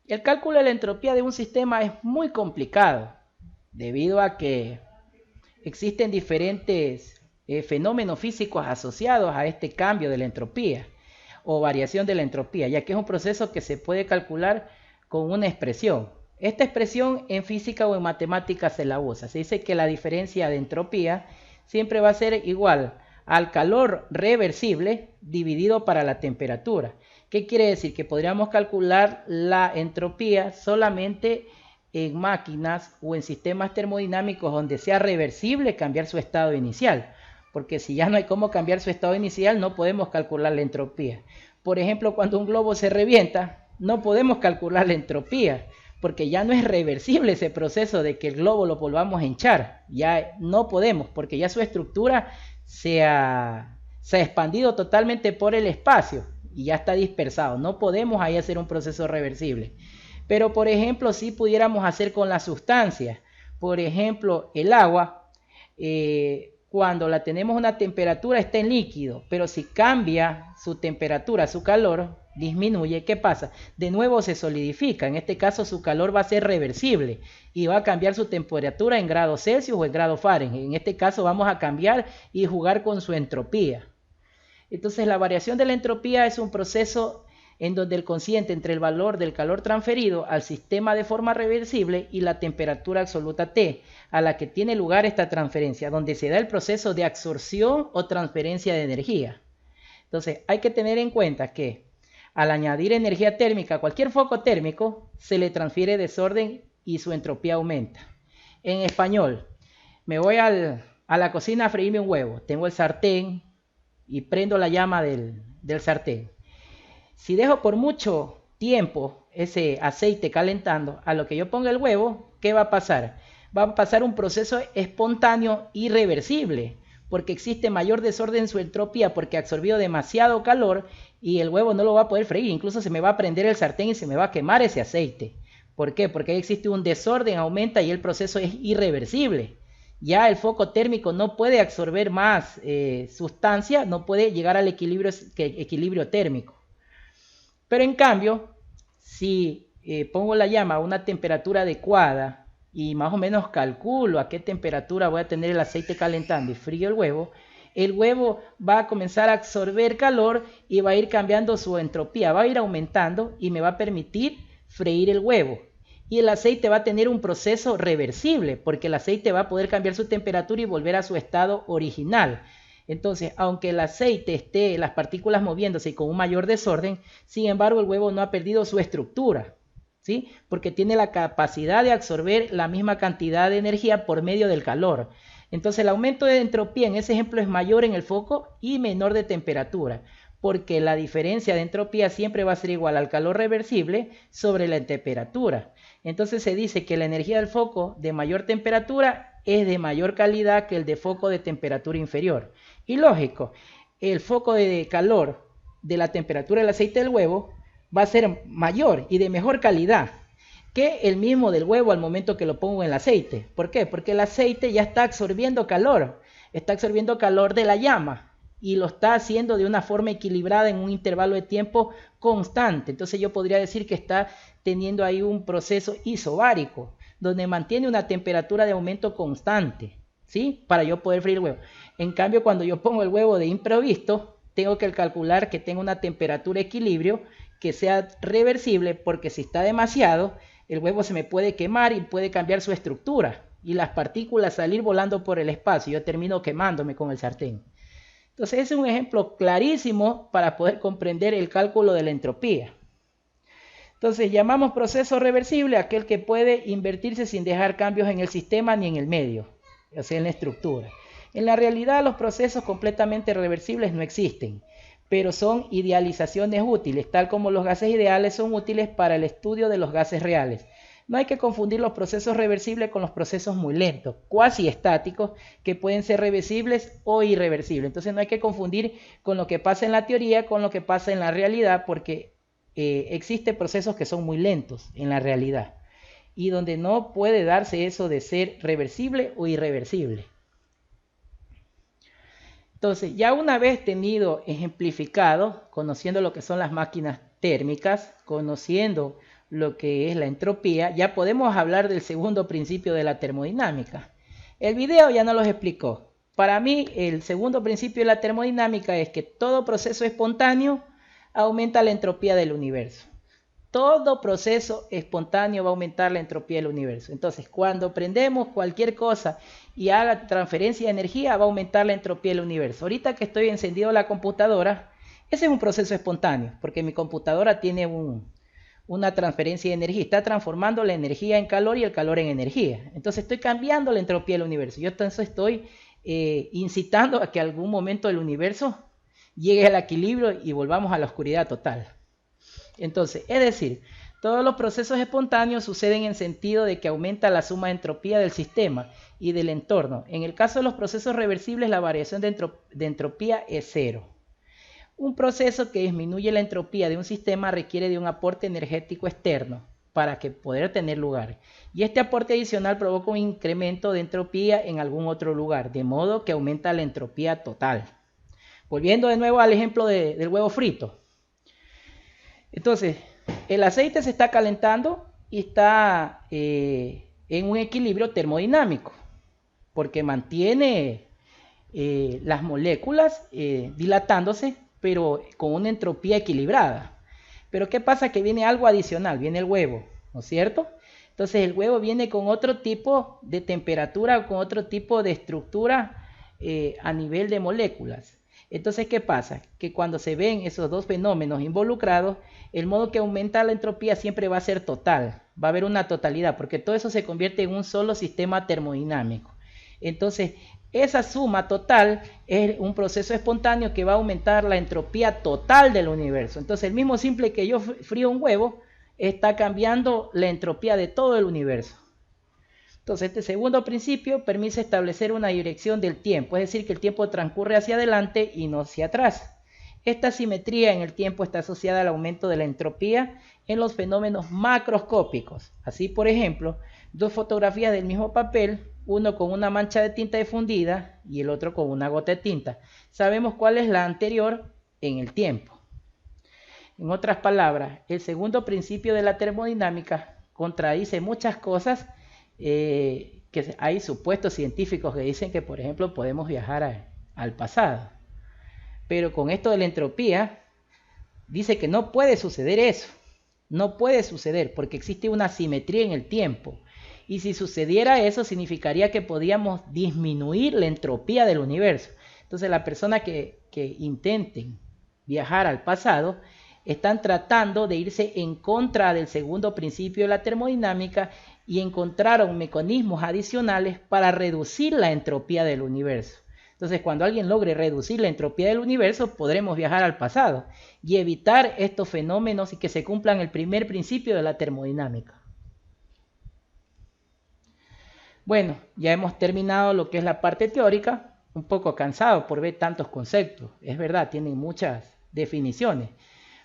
El cálculo de la entropía de un sistema es muy complicado debido a que existen diferentes fenómenos físicos asociados a este cambio de la entropía o variación de la entropía, ya que es un proceso que se puede calcular con una expresión. Esta expresión en física o en matemáticas se la usa. Se dice que la diferencia de entropía siempre va a ser igual al calor reversible dividido para la temperatura. ¿Qué quiere decir? Que podríamos calcular la entropía solamente en máquinas o en sistemas termodinámicos donde sea reversible cambiar su estado inicial. Porque si ya no hay cómo cambiar su estado inicial, no podemos calcular la entropía. Por ejemplo, cuando un globo se revienta, no podemos calcular la entropía, porque ya no es reversible ese proceso de que el globo lo volvamos a hinchar. Ya no podemos, porque ya su estructura se ha expandido totalmente por el espacio y ya está dispersado. No podemos ahí hacer un proceso reversible. Pero, por ejemplo, sí pudiéramos hacer con las sustancias. Por ejemplo, el agua, cuando la tenemos a una temperatura está en líquido, pero si cambia su temperatura, su calor, disminuye, ¿qué pasa? De nuevo se solidifica. En este caso su calor va a ser reversible y va a cambiar su temperatura en grados Celsius o en grados Fahrenheit. En este caso vamos a cambiar y jugar con su entropía. Entonces la variación de la entropía es un proceso en donde el cociente entre el valor del calor transferido al sistema de forma reversible y la temperatura absoluta T, a la que tiene lugar esta transferencia, donde se da el proceso de absorción o transferencia de energía. Entonces hay que tener en cuenta que al añadir energía térmica a cualquier foco térmico, se le transfiere desorden y su entropía aumenta. En español, me voy a la cocina a freírme un huevo, tengo el sartén y prendo la llama del sartén. Si dejo por mucho tiempo ese aceite calentando, a lo que yo ponga el huevo, ¿qué va a pasar? Va a pasar un proceso espontáneo irreversible, porque existe mayor desorden en su entropía, porque ha absorbido demasiado calor y el huevo no lo va a poder freír. Incluso se me va a prender el sartén y se me va a quemar ese aceite. ¿Por qué? Porque ahí existe un desorden, aumenta y el proceso es irreversible. Ya el foco térmico no puede absorber más sustancia, no puede llegar al equilibrio térmico. Pero en cambio, si pongo la llama a una temperatura adecuada y más o menos calculo a qué temperatura voy a tener el aceite calentando y frío el huevo va a comenzar a absorber calor y va a ir cambiando su entropía, va a ir aumentando y me va a permitir freír el huevo. Y el aceite va a tener un proceso reversible, porque el aceite va a poder cambiar su temperatura y volver a su estado original. Entonces, aunque el aceite esté, las partículas moviéndose y con un mayor desorden, sin embargo el huevo no ha perdido su estructura, ¿sí? Porque tiene la capacidad de absorber la misma cantidad de energía por medio del calor. Entonces el aumento de entropía en ese ejemplo es mayor en el foco y menor de temperatura, porque la diferencia de entropía siempre va a ser igual al calor reversible sobre la temperatura. Entonces se dice que la energía del foco de mayor temperatura es de mayor calidad que el de foco de temperatura inferior. Y lógico, el foco de calor de la temperatura del aceite del huevo va a ser mayor y de mejor calidad que el mismo del huevo al momento que lo pongo en el aceite. ¿Por qué? Porque el aceite ya está absorbiendo calor de la llama y lo está haciendo de una forma equilibrada en un intervalo de tiempo constante. Entonces yo podría decir que está teniendo ahí un proceso isobárico, donde mantiene una temperatura de aumento constante, ¿sí? Para yo poder freír el huevo. En cambio, cuando yo pongo el huevo de imprevisto, tengo que calcular que tenga una temperatura de equilibrio que sea reversible, porque si está demasiado, el huevo se me puede quemar y puede cambiar su estructura y las partículas salir volando por el espacio. Yo termino quemándome con el sartén. Entonces, ese es un ejemplo clarísimo para poder comprender el cálculo de la entropía. Entonces, llamamos proceso reversible aquel que puede invertirse sin dejar cambios en el sistema ni en el medio, o sea, en la estructura. En la realidad, los procesos completamente reversibles no existen, pero son idealizaciones útiles, tal como los gases ideales son útiles para el estudio de los gases reales. No hay que confundir los procesos reversibles con los procesos muy lentos, cuasi estáticos, que pueden ser reversibles o irreversibles. Entonces no hay que confundir con lo que pasa en la teoría con lo que pasa en la realidad, porque existen procesos que son muy lentos en la realidad. y donde no puede darse eso de ser reversible o irreversible. Entonces, ya una vez tenido ejemplificado, conociendo lo que son las máquinas térmicas, conociendo lo que es la entropía, ya podemos hablar del segundo principio de la termodinámica. El video ya nos lo explicó. Para mí, el segundo principio de la termodinámica es que todo proceso espontáneo aumenta la entropía del universo. Todo proceso espontáneo va a aumentar la entropía del universo. Entonces, cuando prendemos cualquier cosa y haga transferencia de energía, va a aumentar la entropía del universo. Ahorita que estoy encendido la computadora, ese es un proceso espontáneo, porque mi computadora tiene una transferencia de energía. Está transformando la energía en calor y el calor en energía. Entonces, estoy cambiando la entropía del universo. Yo entonces estoy incitando a que algún momento el universo llegue al equilibrio y volvamos a la oscuridad total. Entonces, es decir, todos los procesos espontáneos suceden en sentido de que aumenta la suma de entropía del sistema y del entorno. En el caso de los procesos reversibles, la variación de entropía es cero. Un proceso que disminuye la entropía de un sistema requiere de un aporte energético externo para que poder tener lugar. Y este aporte adicional provoca un incremento de entropía en algún otro lugar, de modo que aumenta la entropía total. Volviendo de nuevo al ejemplo del huevo frito. Entonces, el aceite se está calentando y está en un equilibrio termodinámico, porque mantiene las moléculas dilatándose, pero con una entropía equilibrada. Pero ¿qué pasa? Que viene algo adicional, viene el huevo, ¿no es cierto? Entonces el huevo viene con otro tipo de temperatura, con otro tipo de estructura a nivel de moléculas. Entonces, ¿qué pasa? Que cuando se ven esos dos fenómenos involucrados, el modo que aumenta la entropía siempre va a ser total, va a haber una totalidad, porque todo eso se convierte en un solo sistema termodinámico. Entonces, esa suma total es un proceso espontáneo que va a aumentar la entropía total del universo. Entonces, el mismo simple que yo frío un huevo, está cambiando la entropía de todo el universo. Entonces, este segundo principio permite establecer una dirección del tiempo, es decir, que el tiempo transcurre hacia adelante y no hacia atrás. Esta simetría en el tiempo está asociada al aumento de la entropía en los fenómenos macroscópicos. Así, por ejemplo, dos fotografías del mismo papel, uno con una mancha de tinta difundida y el otro con una gota de tinta. Sabemos cuál es la anterior en el tiempo. En otras palabras, el segundo principio de la termodinámica contradice muchas cosas que hay supuestos científicos que dicen que, por ejemplo, podemos viajar al pasado. Pero con esto de la entropía, dice que no puede suceder eso. No puede suceder porque existe una simetría en el tiempo. Y si sucediera eso, significaría que podíamos disminuir la entropía del universo. Entonces, las personas que intenten viajar al pasado están tratando de irse en contra del segundo principio de la termodinámica y encontraron mecanismos adicionales para reducir la entropía del universo. Entonces, cuando alguien logre reducir la entropía del universo, podremos viajar al pasado y evitar estos fenómenos y que se cumplan el primer principio de la termodinámica. Bueno, ya hemos terminado lo que es la parte teórica, un poco cansado por ver tantos conceptos. Es verdad, tienen muchas definiciones.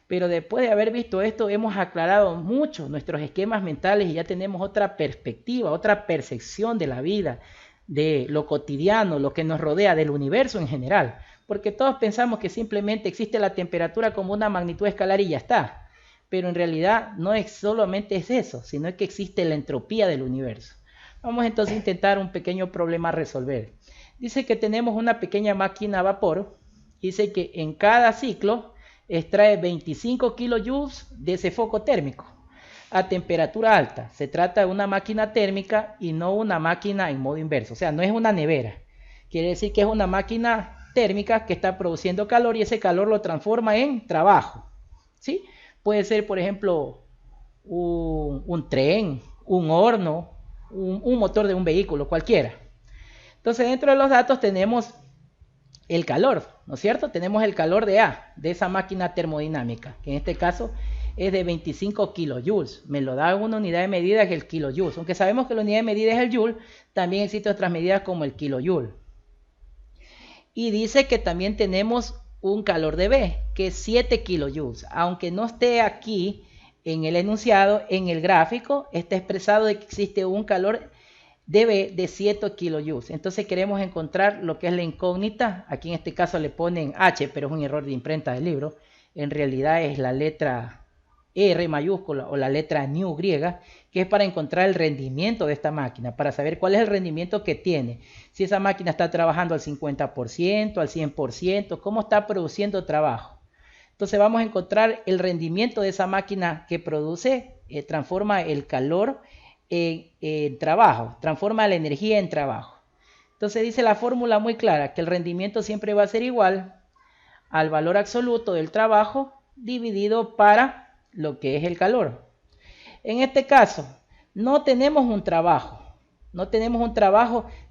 Pero después de haber visto esto, hemos aclarado mucho nuestros esquemas mentales y ya tenemos otra perspectiva, otra percepción de la vida, de lo cotidiano, lo que nos rodea, del universo en general. Porque todos pensamos que simplemente existe la temperatura como una magnitud escalar y ya está. Pero en realidad no es solamente eso, sino que existe la entropía del universo. Vamos entonces a intentar un pequeño problema a resolver. Dice que tenemos una pequeña máquina a vapor. Dice que en cada ciclo extrae 25 kilojoules de ese foco térmico a temperatura alta. Se trata de una máquina térmica y no una máquina en modo inverso. O sea, no es una nevera. Quiere decir que es una máquina térmica que está produciendo calor y ese calor lo transforma en trabajo. ¿Sí? Puede ser, por ejemplo, un tren, un horno, un motor de un vehículo, cualquiera. Entonces, dentro de los datos tenemos el calor, ¿no es cierto? Tenemos el calor de A, de esa máquina termodinámica, que en este caso es de 25 kilojoules. Me lo da una unidad de medida que es el kilojoules. Aunque sabemos que la unidad de medida es el joule, también existen otras medidas como el kilojoule. Y dice que también tenemos un calor de B, que es 7 kilojoules. Aunque no esté aquí en el enunciado, en el gráfico, está expresado de que existe un calor dB de 7 kilojoules. Entonces queremos encontrar lo que es la incógnita. Aquí en este caso le ponen H, pero es un error de imprenta del libro. En realidad es la letra R mayúscula o la letra new griega, que es para encontrar el rendimiento de esta máquina, para saber cuál es el rendimiento que tiene. Si esa máquina está trabajando al 50%, al 100%, cómo está produciendo trabajo. Entonces vamos a encontrar el rendimiento de esa máquina que produce, transforma el calor en trabajo, transforma la energía en trabajo. Entonces dice la fórmula muy clara que el rendimiento siempre va a ser igual al valor absoluto del trabajo dividido para lo que es el calor. En este caso, no tenemos un trabajo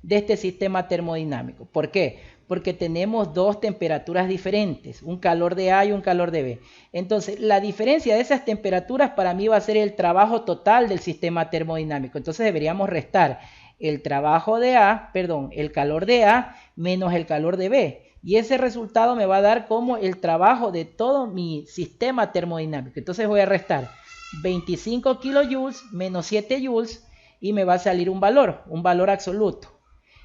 de este sistema termodinámico. ¿Por qué? Porque tenemos dos temperaturas diferentes, un calor de A y un calor de B. Entonces, la diferencia de esas temperaturas para mí va a ser el trabajo total del sistema termodinámico. Entonces, deberíamos restar el trabajo de A, perdón, el calor de A menos el calor de B. Y ese resultado me va a dar como el trabajo de todo mi sistema termodinámico. Entonces, voy a restar 25 kilojoules menos 7 joules y me va a salir un valor absoluto.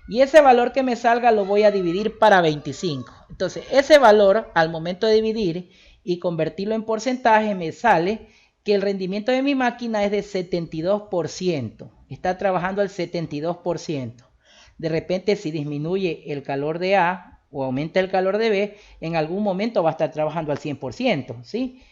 Y ese valor que me salga lo voy a dividir para 25. Entonces, ese valor, al momento de dividir y convertirlo en porcentaje, me sale que el rendimiento de mi máquina es de 72%. Está trabajando al 72%. De repente, si disminuye el calor de A o aumenta el calor de B, en algún momento va a estar trabajando al 100%, ¿sí?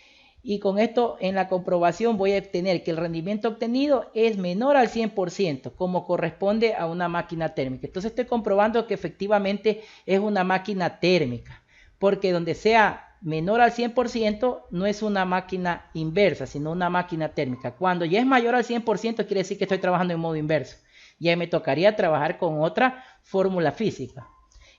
Y con esto en la comprobación voy a obtener que el rendimiento obtenido es menor al 100%, como corresponde a una máquina térmica. Entonces estoy comprobando que efectivamente es una máquina térmica, porque donde sea menor al 100% no es una máquina inversa, sino una máquina térmica. Cuando ya es mayor al 100% quiere decir que estoy trabajando en modo inverso. Ya me tocaría trabajar con otra fórmula física.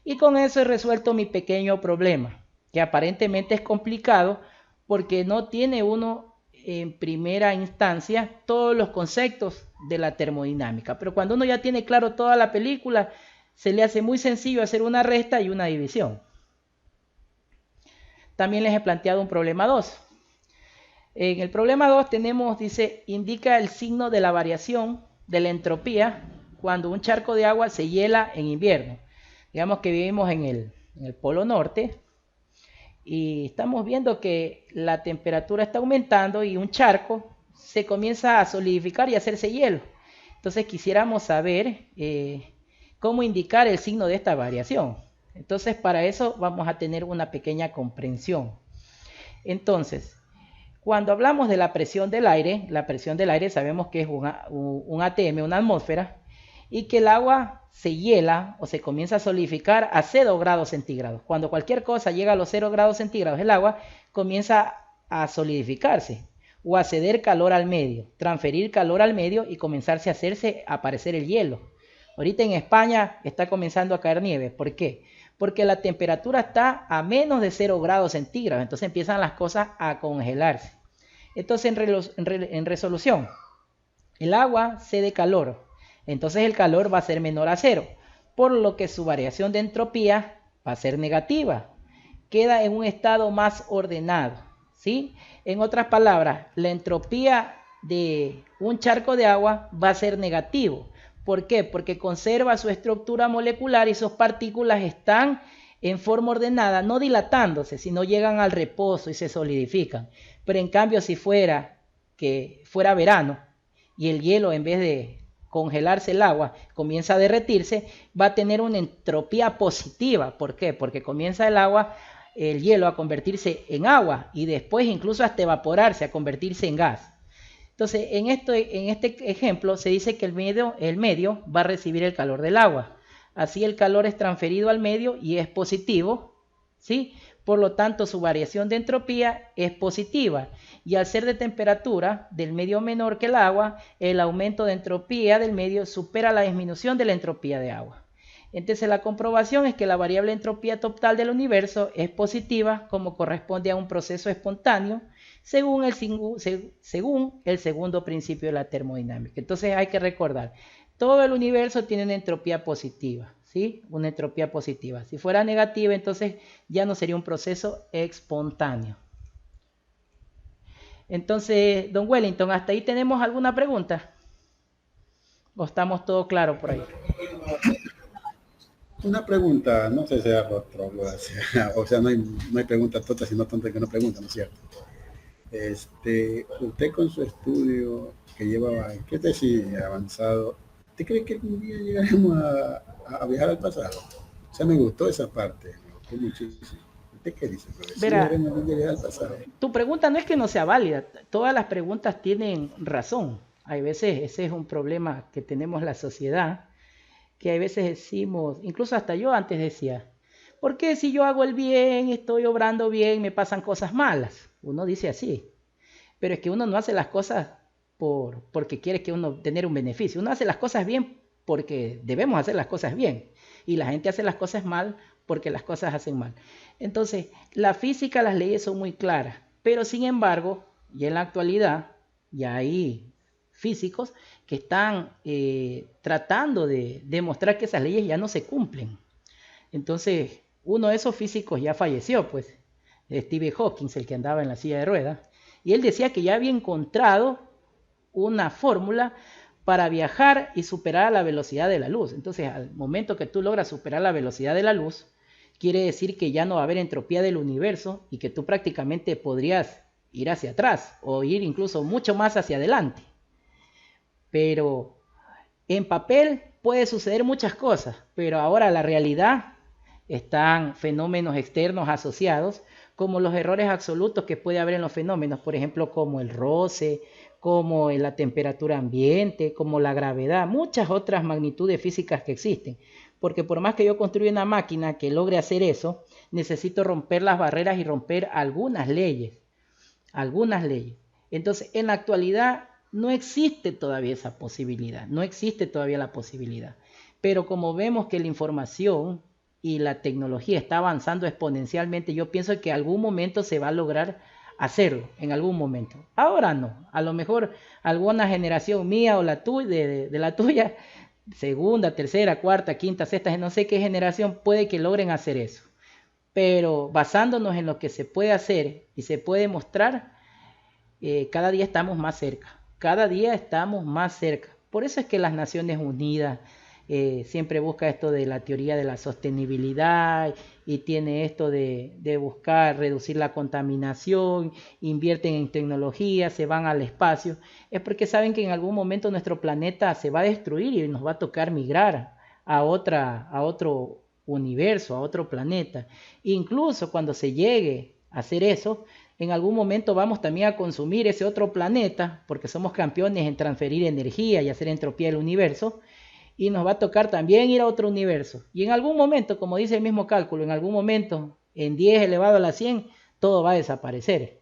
Y con eso he resuelto mi pequeño problema, que aparentemente es complicado, porque no tiene uno en primera instancia todos los conceptos de la termodinámica. Pero cuando uno ya tiene claro toda la película, se le hace muy sencillo hacer una resta y una división. También les he planteado un problema 2. En el problema 2 tenemos, dice, indica el signo de la variación de la entropía cuando un charco de agua se hiela en invierno. Digamos que vivimos en el Polo Norte, y estamos viendo que la temperatura está aumentando y un charco se comienza a solidificar y a hacerse hielo. Entonces quisiéramos saber cómo indicar el signo de esta variación. Entonces para eso vamos a tener una pequeña comprensión. Entonces, cuando hablamos de la presión del aire sabemos que es un atm, una atmósfera, y que el agua se hiela o se comienza a solidificar a 0 grados centígrados. Cuando cualquier cosa llega a los 0 grados centígrados, el agua comienza a solidificarse o a ceder calor al medio, transferir calor al medio y comenzarse a aparecer el hielo. Ahorita en España está comenzando a caer nieve. ¿Por qué? Porque la temperatura está a menos de 0 grados centígrados. Entonces empiezan las cosas a congelarse. Entonces en resolución, el agua cede calor. Entonces el calor va a ser menor a 0, por lo que su variación de entropía va a ser negativa. Queda en un estado más ordenado, ¿sí? En otras palabras, la entropía de un charco de agua va a ser negativo. ¿Por qué? Porque conserva su estructura molecular y sus partículas están en forma ordenada, no dilatándose, sino llegan al reposo y se solidifican. Pero en cambio, si fuera verano y el hielo, en vez de congelarse el agua, comienza a derretirse, va a tener una entropía positiva. ¿Por qué? Porque comienza el hielo a convertirse en agua y después incluso hasta evaporarse, a convertirse en gas. Entonces, en este ejemplo se dice que el medio va a recibir el calor del agua. Así el calor es transferido al medio y es positivo, ¿sí? Por lo tanto, su variación de entropía es positiva. Y al ser de temperatura del medio menor que el agua, el aumento de entropía del medio supera la disminución de la entropía de agua. Entonces la comprobación es que la variable entropía total del universo es positiva, como corresponde a un proceso espontáneo, según el segundo principio de la termodinámica. Entonces hay que recordar, todo el universo tiene una entropía positiva, ¿sí? Una entropía positiva. Si fuera negativa, entonces ya no sería un proceso espontáneo. Entonces, don Wellington, ¿hasta ahí tenemos alguna pregunta? ¿O estamos todos claros por ahí? Una pregunta, no sé si sea otro, o sea, no hay preguntas tontas, sino tontas que no preguntan, ¿no es cierto? Usted con su estudio que lleva, ¿qué tesis avanzado? ¿Usted cree que algún día llegaremos a viajar al pasado? O sea, me gustó esa parte, me gustó muchísimo. ¿Usted qué dice, profesor? ¿Sí Verá, llegaremos algún día a viajar al pasado? tu pregunta no es que no sea válida, todas las preguntas tienen razón. Hay veces ese es un problema que tenemos la sociedad, que hay veces decimos, incluso hasta yo antes decía, ¿por qué si yo hago el bien, estoy obrando bien, me pasan cosas malas? Uno dice así, pero es que uno no hace las cosas porque quiere que uno tener un beneficio, uno hace las cosas bien porque debemos hacer las cosas bien, y la gente hace las cosas mal porque las cosas hacen mal. Entonces, la física, las leyes son muy claras, pero sin embargo, ya en la actualidad, ya hay físicos que están tratando de demostrar que esas leyes ya no se cumplen. Entonces, uno de esos físicos ya falleció, pues, Stephen Hawking, el que andaba en la silla de ruedas, y él decía que ya había encontrado una fórmula para viajar y superar la velocidad de la luz. Entonces, al momento que tú logras superar la velocidad de la luz, quiere decir que ya no va a haber entropía del universo y que tú prácticamente podrías ir hacia atrás o ir incluso mucho más hacia adelante. Pero en papel puede suceder muchas cosas, pero ahora la realidad están fenómenos externos asociados, como los errores absolutos que puede haber en los fenómenos, por ejemplo, como el roce, como la temperatura ambiente, como la gravedad, muchas otras magnitudes físicas que existen. Porque por más que yo construya una máquina que logre hacer eso, necesito romper las barreras y romper algunas leyes. Algunas leyes. Entonces, en la actualidad no existe todavía esa posibilidad, no existe todavía la posibilidad. Pero como vemos que la información y la tecnología está avanzando exponencialmente, yo pienso que en algún momento se va a lograr hacerlo, en algún momento. Ahora no, a lo mejor alguna generación mía o la tuya, de la tuya, segunda, tercera, cuarta, quinta, sexta, no sé qué generación puede que logren hacer eso. Pero basándonos en lo que se puede hacer y se puede mostrar, cada día estamos más cerca, cada día estamos más cerca. Por eso es que las Naciones Unidas siempre busca esto de la teoría de la sostenibilidad y tiene esto de buscar reducir la contaminación, invierten en tecnología, se van al espacio. Es porque saben que en algún momento nuestro planeta se va a destruir y nos va a tocar migrar a otro universo, a otro planeta. Incluso cuando se llegue a hacer eso, en algún momento vamos también a consumir ese otro planeta, porque somos campeones en transferir energía y hacer entropía del universo, y nos va a tocar también ir a otro universo. Y en algún momento, como dice el mismo cálculo, en algún momento, en 10 elevado a la 100, todo va a desaparecer.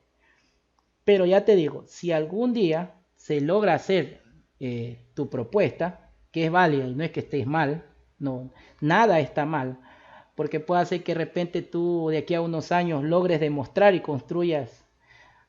Pero ya te digo, si algún día se logra hacer tu propuesta, que es válida y no es que estés mal, no, nada está mal, porque puede ser que de repente tú de aquí a unos años logres demostrar y construyas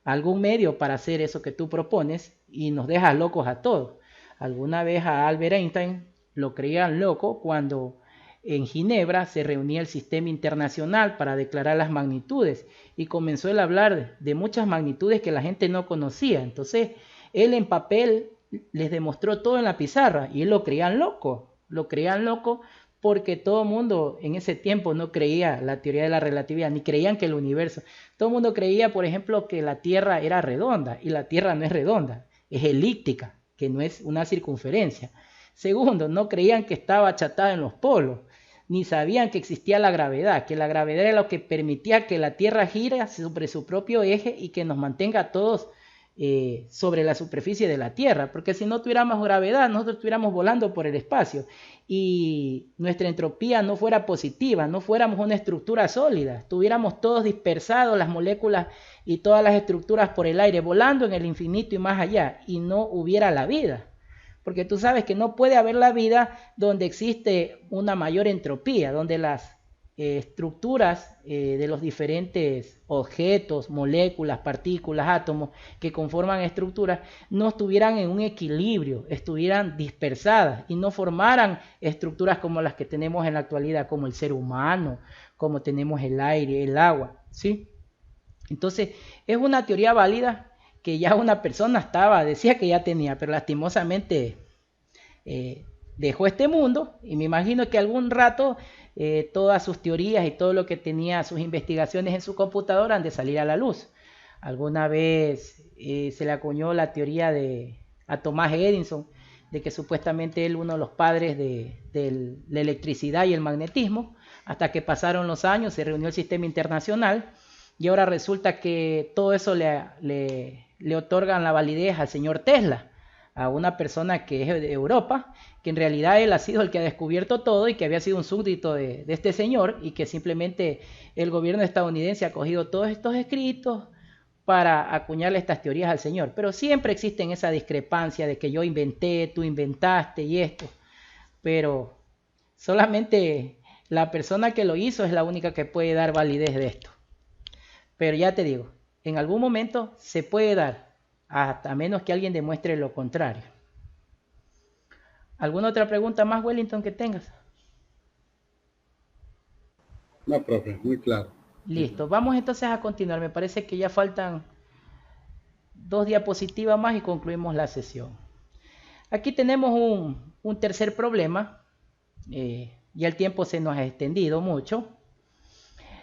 algún medio para hacer eso que tú propones y nos dejas locos a todos. Alguna vez a Albert Einstein lo creían loco cuando en Ginebra se reunía el sistema internacional para declarar las magnitudes y comenzó él a hablar de muchas magnitudes que la gente no conocía. Entonces él en papel les demostró todo en la pizarra y él lo creían loco porque todo el mundo en ese tiempo no creía la teoría de la relatividad, ni creían que el universo, todo el mundo creía, por ejemplo, que la Tierra era redonda, y la Tierra no es redonda, es elíptica, que no es una circunferencia. Segundo, no creían que estaba achatada en los polos, ni sabían que existía la gravedad, que la gravedad era lo que permitía que la Tierra gire sobre su propio eje y que nos mantenga a todos sobre la superficie de la Tierra, porque si no tuviéramos gravedad, nosotros estuviéramos volando por el espacio y nuestra entropía no fuera positiva, no fuéramos una estructura sólida, estuviéramos todos dispersados, las moléculas y todas las estructuras por el aire, volando en el infinito y más allá, y no hubiera la vida. Porque tú sabes que no puede haber la vida donde existe una mayor entropía, donde las estructuras de los diferentes objetos, moléculas, partículas, átomos que conforman estructuras no estuvieran en un equilibrio, estuvieran dispersadas y no formaran estructuras como las que tenemos en la actualidad, como el ser humano, como tenemos el aire, el agua, ¿sí? Entonces, es una teoría válida que ya una persona estaba, decía que ya tenía, pero lastimosamente dejó este mundo, y me imagino que algún rato todas sus teorías y todo lo que tenía, sus investigaciones en su computadora han de salir a la luz. Alguna vez se le acuñó la teoría a Thomas Edison, de que supuestamente él uno de los padres de la electricidad y el magnetismo, hasta que pasaron los años, se reunió el sistema internacional, y ahora resulta que todo eso le otorgan la validez al señor Tesla, a una persona que es de Europa, que en realidad él ha sido el que ha descubierto todo y que había sido un súbdito de este señor, y que simplemente el gobierno estadounidense ha cogido todos estos escritos para acuñarle estas teorías al señor. Pero siempre existe esa discrepancia de que yo inventé, tú inventaste y esto. Pero solamente la persona que lo hizo es la única que puede dar validez de esto. Pero ya te digo, en algún momento se puede dar, hasta menos que alguien demuestre lo contrario. ¿Alguna otra pregunta más, Wellington, que tengas? No, profe, muy claro. Listo, vamos entonces a continuar. Me parece que ya faltan 2 diapositivas más y concluimos la sesión. Aquí tenemos un tercer problema. Ya el tiempo se nos ha extendido mucho.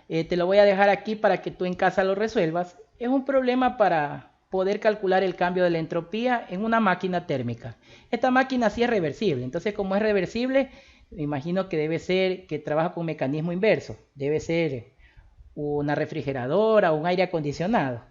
Te lo voy a dejar aquí para que tú en casa lo resuelvas. Es un problema para poder calcular el cambio de la entropía en una máquina térmica. Esta máquina sí es reversible. Entonces, como es reversible, me imagino que debe ser que trabaja con mecanismo inverso. Debe ser una refrigeradora o un aire acondicionado.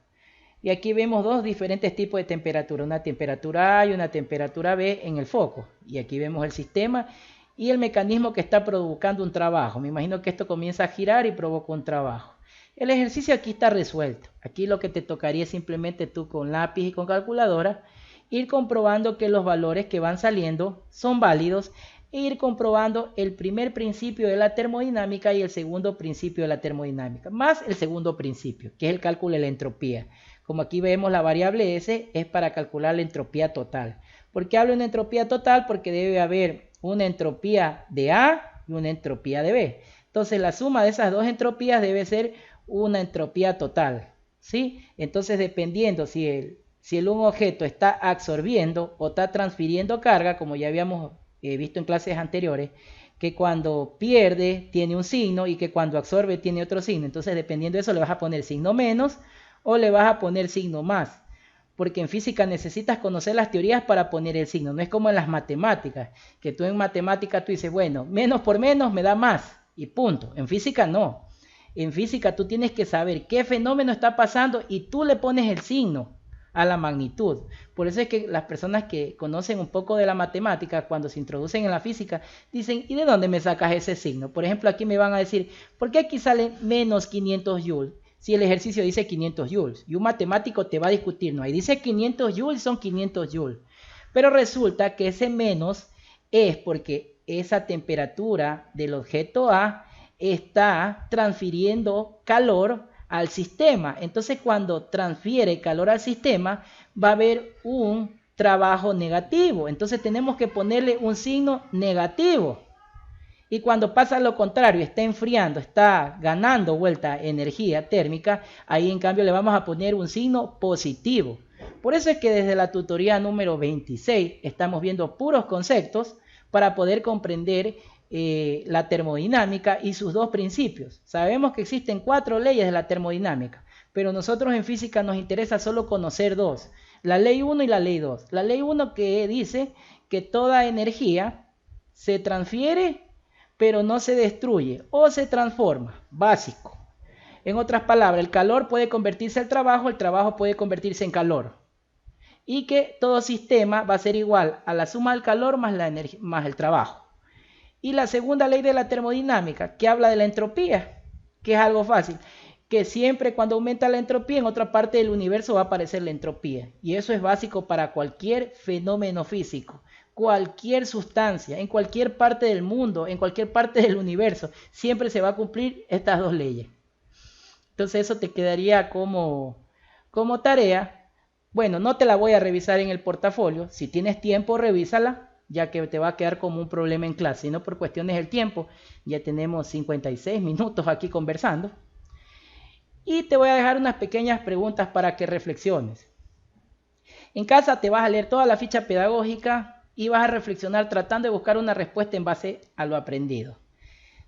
Y aquí vemos 2 diferentes tipos de temperatura, una temperatura A y una temperatura B en el foco. Y aquí vemos el sistema y el mecanismo que está provocando un trabajo. Me imagino que esto comienza a girar y provoca un trabajo. El ejercicio aquí está resuelto. Aquí lo que te tocaría es simplemente tú con lápiz y con calculadora ir comprobando que los valores que van saliendo son válidos, e ir comprobando el primer principio de la termodinámica y el segundo principio de la termodinámica, más el segundo principio, que es el cálculo de la entropía. Como aquí vemos, la variable S es para calcular la entropía total. ¿Por qué hablo de una entropía total? Porque debe haber una entropía de A y una entropía de B. Entonces, la suma de esas 2 entropías debe ser una entropía total, ¿sí? Entonces, dependiendo si un objeto está absorbiendo o está transfiriendo carga, como ya habíamos visto en clases anteriores, que cuando pierde tiene un signo y que cuando absorbe tiene otro signo. Entonces, dependiendo de eso, le vas a poner signo menos o le vas a poner signo más. Porque en física necesitas conocer las teorías para poner el signo. No es como en las matemáticas, que tú en matemática tú dices, bueno, menos por menos me da más y punto. En física no. En física tú tienes que saber qué fenómeno está pasando y tú le pones el signo a la magnitud. Por eso es que las personas que conocen un poco de la matemática, cuando se introducen en la física, dicen, ¿y de dónde me sacas ese signo? Por ejemplo, aquí me van a decir, ¿por qué aquí sale menos 500 joules? Si el ejercicio dice 500 joules, y un matemático te va a discutir, no, ahí dice 500 joules, son 500 joules. Pero resulta que ese menos es porque esa temperatura del objeto A está transfiriendo calor al sistema. Entonces, cuando transfiere calor al sistema, va a haber un trabajo negativo. Entonces, tenemos que ponerle un signo negativo. Y cuando pasa lo contrario, está enfriando, está ganando vuelta energía térmica, ahí en cambio le vamos a poner un signo positivo. Por eso es que desde la tutoría número 26 estamos viendo puros conceptos para poder comprender la termodinámica y sus 2 principios. Sabemos que existen 4 leyes de la termodinámica, pero nosotros en física nos interesa solo conocer 2, la ley 1 y la ley 2. La ley 1 que dice que toda energía se transfiere pero no se destruye o se transforma, básico. En otras palabras, el calor puede convertirse en trabajo, el trabajo puede convertirse en calor. Y que todo sistema va a ser igual a la suma del calor más la energía, más el trabajo. Y la segunda ley de la termodinámica, que habla de la entropía, que es algo fácil, que siempre cuando aumenta la entropía en otra parte del universo va a aparecer la entropía. Y eso es básico para cualquier fenómeno físico, cualquier sustancia, en cualquier parte del mundo, en cualquier parte del universo, siempre se va a cumplir estas 2 leyes. Entonces eso te quedaría como tarea. Bueno, no te la voy a revisar en el portafolio. Si tienes tiempo, revísala, ya que te va a quedar como un problema en clase. Si no, por cuestiones del tiempo, ya tenemos 56 minutos aquí conversando. Y te voy a dejar unas pequeñas preguntas para que reflexiones. En casa te vas a leer toda la ficha pedagógica y vas a reflexionar tratando de buscar una respuesta en base a lo aprendido.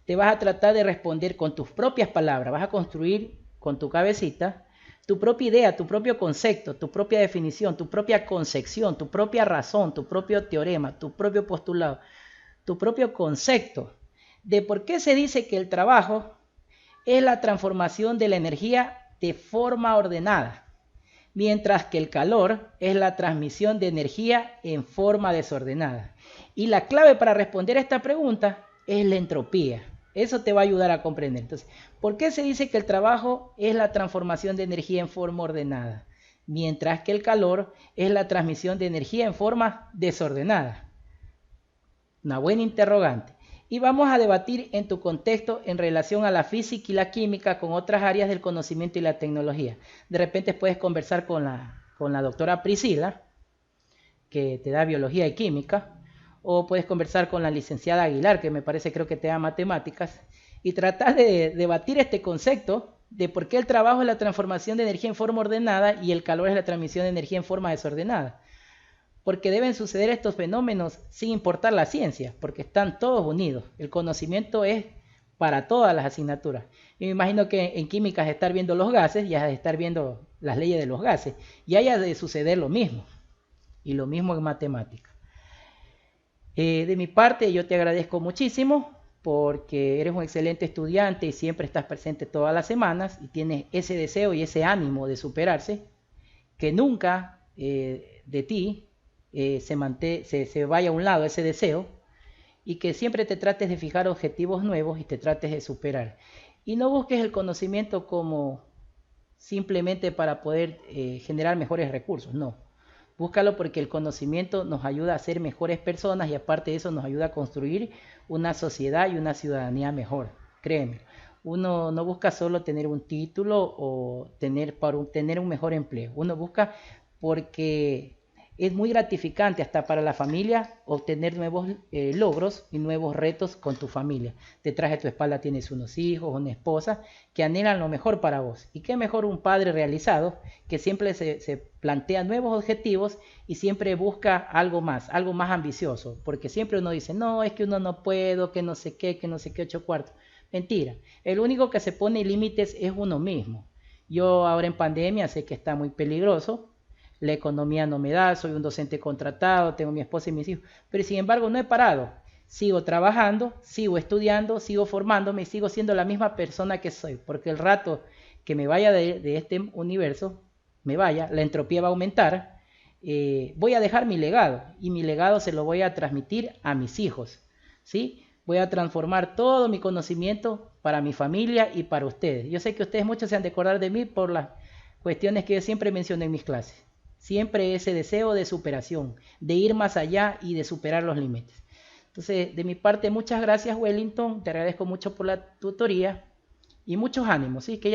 Te vas a tratar de responder con tus propias palabras, vas a construir con tu cabecita tu propia idea, tu propio concepto, tu propia definición, tu propia concepción, tu propia razón, tu propio teorema, tu propio postulado, tu propio concepto de por qué se dice que el trabajo es la transformación de la energía de forma ordenada, mientras que el calor es la transmisión de energía en forma desordenada. Y la clave para responder a esta pregunta es la entropía. Eso te va a ayudar a comprender. Entonces, ¿por qué se dice que el trabajo es la transformación de energía en forma ordenada, mientras que el calor es la transmisión de energía en forma desordenada? Una buena interrogante. Y vamos a debatir en tu contexto en relación a la física y la química con otras áreas del conocimiento y la tecnología. De repente puedes conversar con la doctora Priscila, que te da biología y química, o puedes conversar con la licenciada Aguilar, que me parece creo que te da matemáticas, y tratar de debatir este concepto de por qué el trabajo es la transformación de energía en forma ordenada y el calor es la transmisión de energía en forma desordenada. Porque deben suceder estos fenómenos sin importar la ciencia, porque están todos unidos. El conocimiento es para todas las asignaturas. Yo me imagino que en química es estar viendo los gases y has de estar viendo las leyes de los gases, y haya de suceder lo mismo, y lo mismo en matemática. De mi parte, yo te agradezco muchísimo porque eres un excelente estudiante y siempre estás presente todas las semanas y tienes ese deseo y ese ánimo de superarse, que nunca de ti se vaya a un lado ese deseo, y que siempre te trates de fijar objetivos nuevos y te trates de superar. Y no busques el conocimiento como simplemente para poder generar mejores recursos, no. Búscalo porque el conocimiento nos ayuda a ser mejores personas y aparte de eso nos ayuda a construir una sociedad y una ciudadanía mejor. Créeme, uno no busca solo tener un título o tener un mejor empleo. Uno busca porque es muy gratificante hasta para la familia obtener nuevos logros y nuevos retos con tu familia. Detrás de tu espalda tienes unos hijos, una esposa que anhelan lo mejor para vos. Y qué mejor un padre realizado que siempre se plantea nuevos objetivos y siempre busca algo más ambicioso. Porque siempre uno dice, no, es que uno no puedo, que no sé qué, 8 cuartos. Mentira, el único que se pone límites es uno mismo. Yo ahora en pandemia sé que está muy peligroso. La economía no me da, soy un docente contratado, tengo mi esposa y mis hijos, pero sin embargo no he parado. Sigo trabajando, sigo estudiando, sigo formándome y sigo siendo la misma persona que soy, porque el rato que me vaya de este universo, la entropía va a aumentar, voy a dejar mi legado y mi legado se lo voy a transmitir a mis hijos, ¿sí? Voy a transformar todo mi conocimiento para mi familia y para ustedes. Yo sé que ustedes muchos se han de acordar de mí por las cuestiones que yo siempre menciono en mis clases. Siempre ese deseo de superación, de ir más allá y de superar los límites. Entonces, de mi parte, muchas gracias, Wellington. Te agradezco mucho por la tutoría y muchos ánimos, ¿sí? Que ya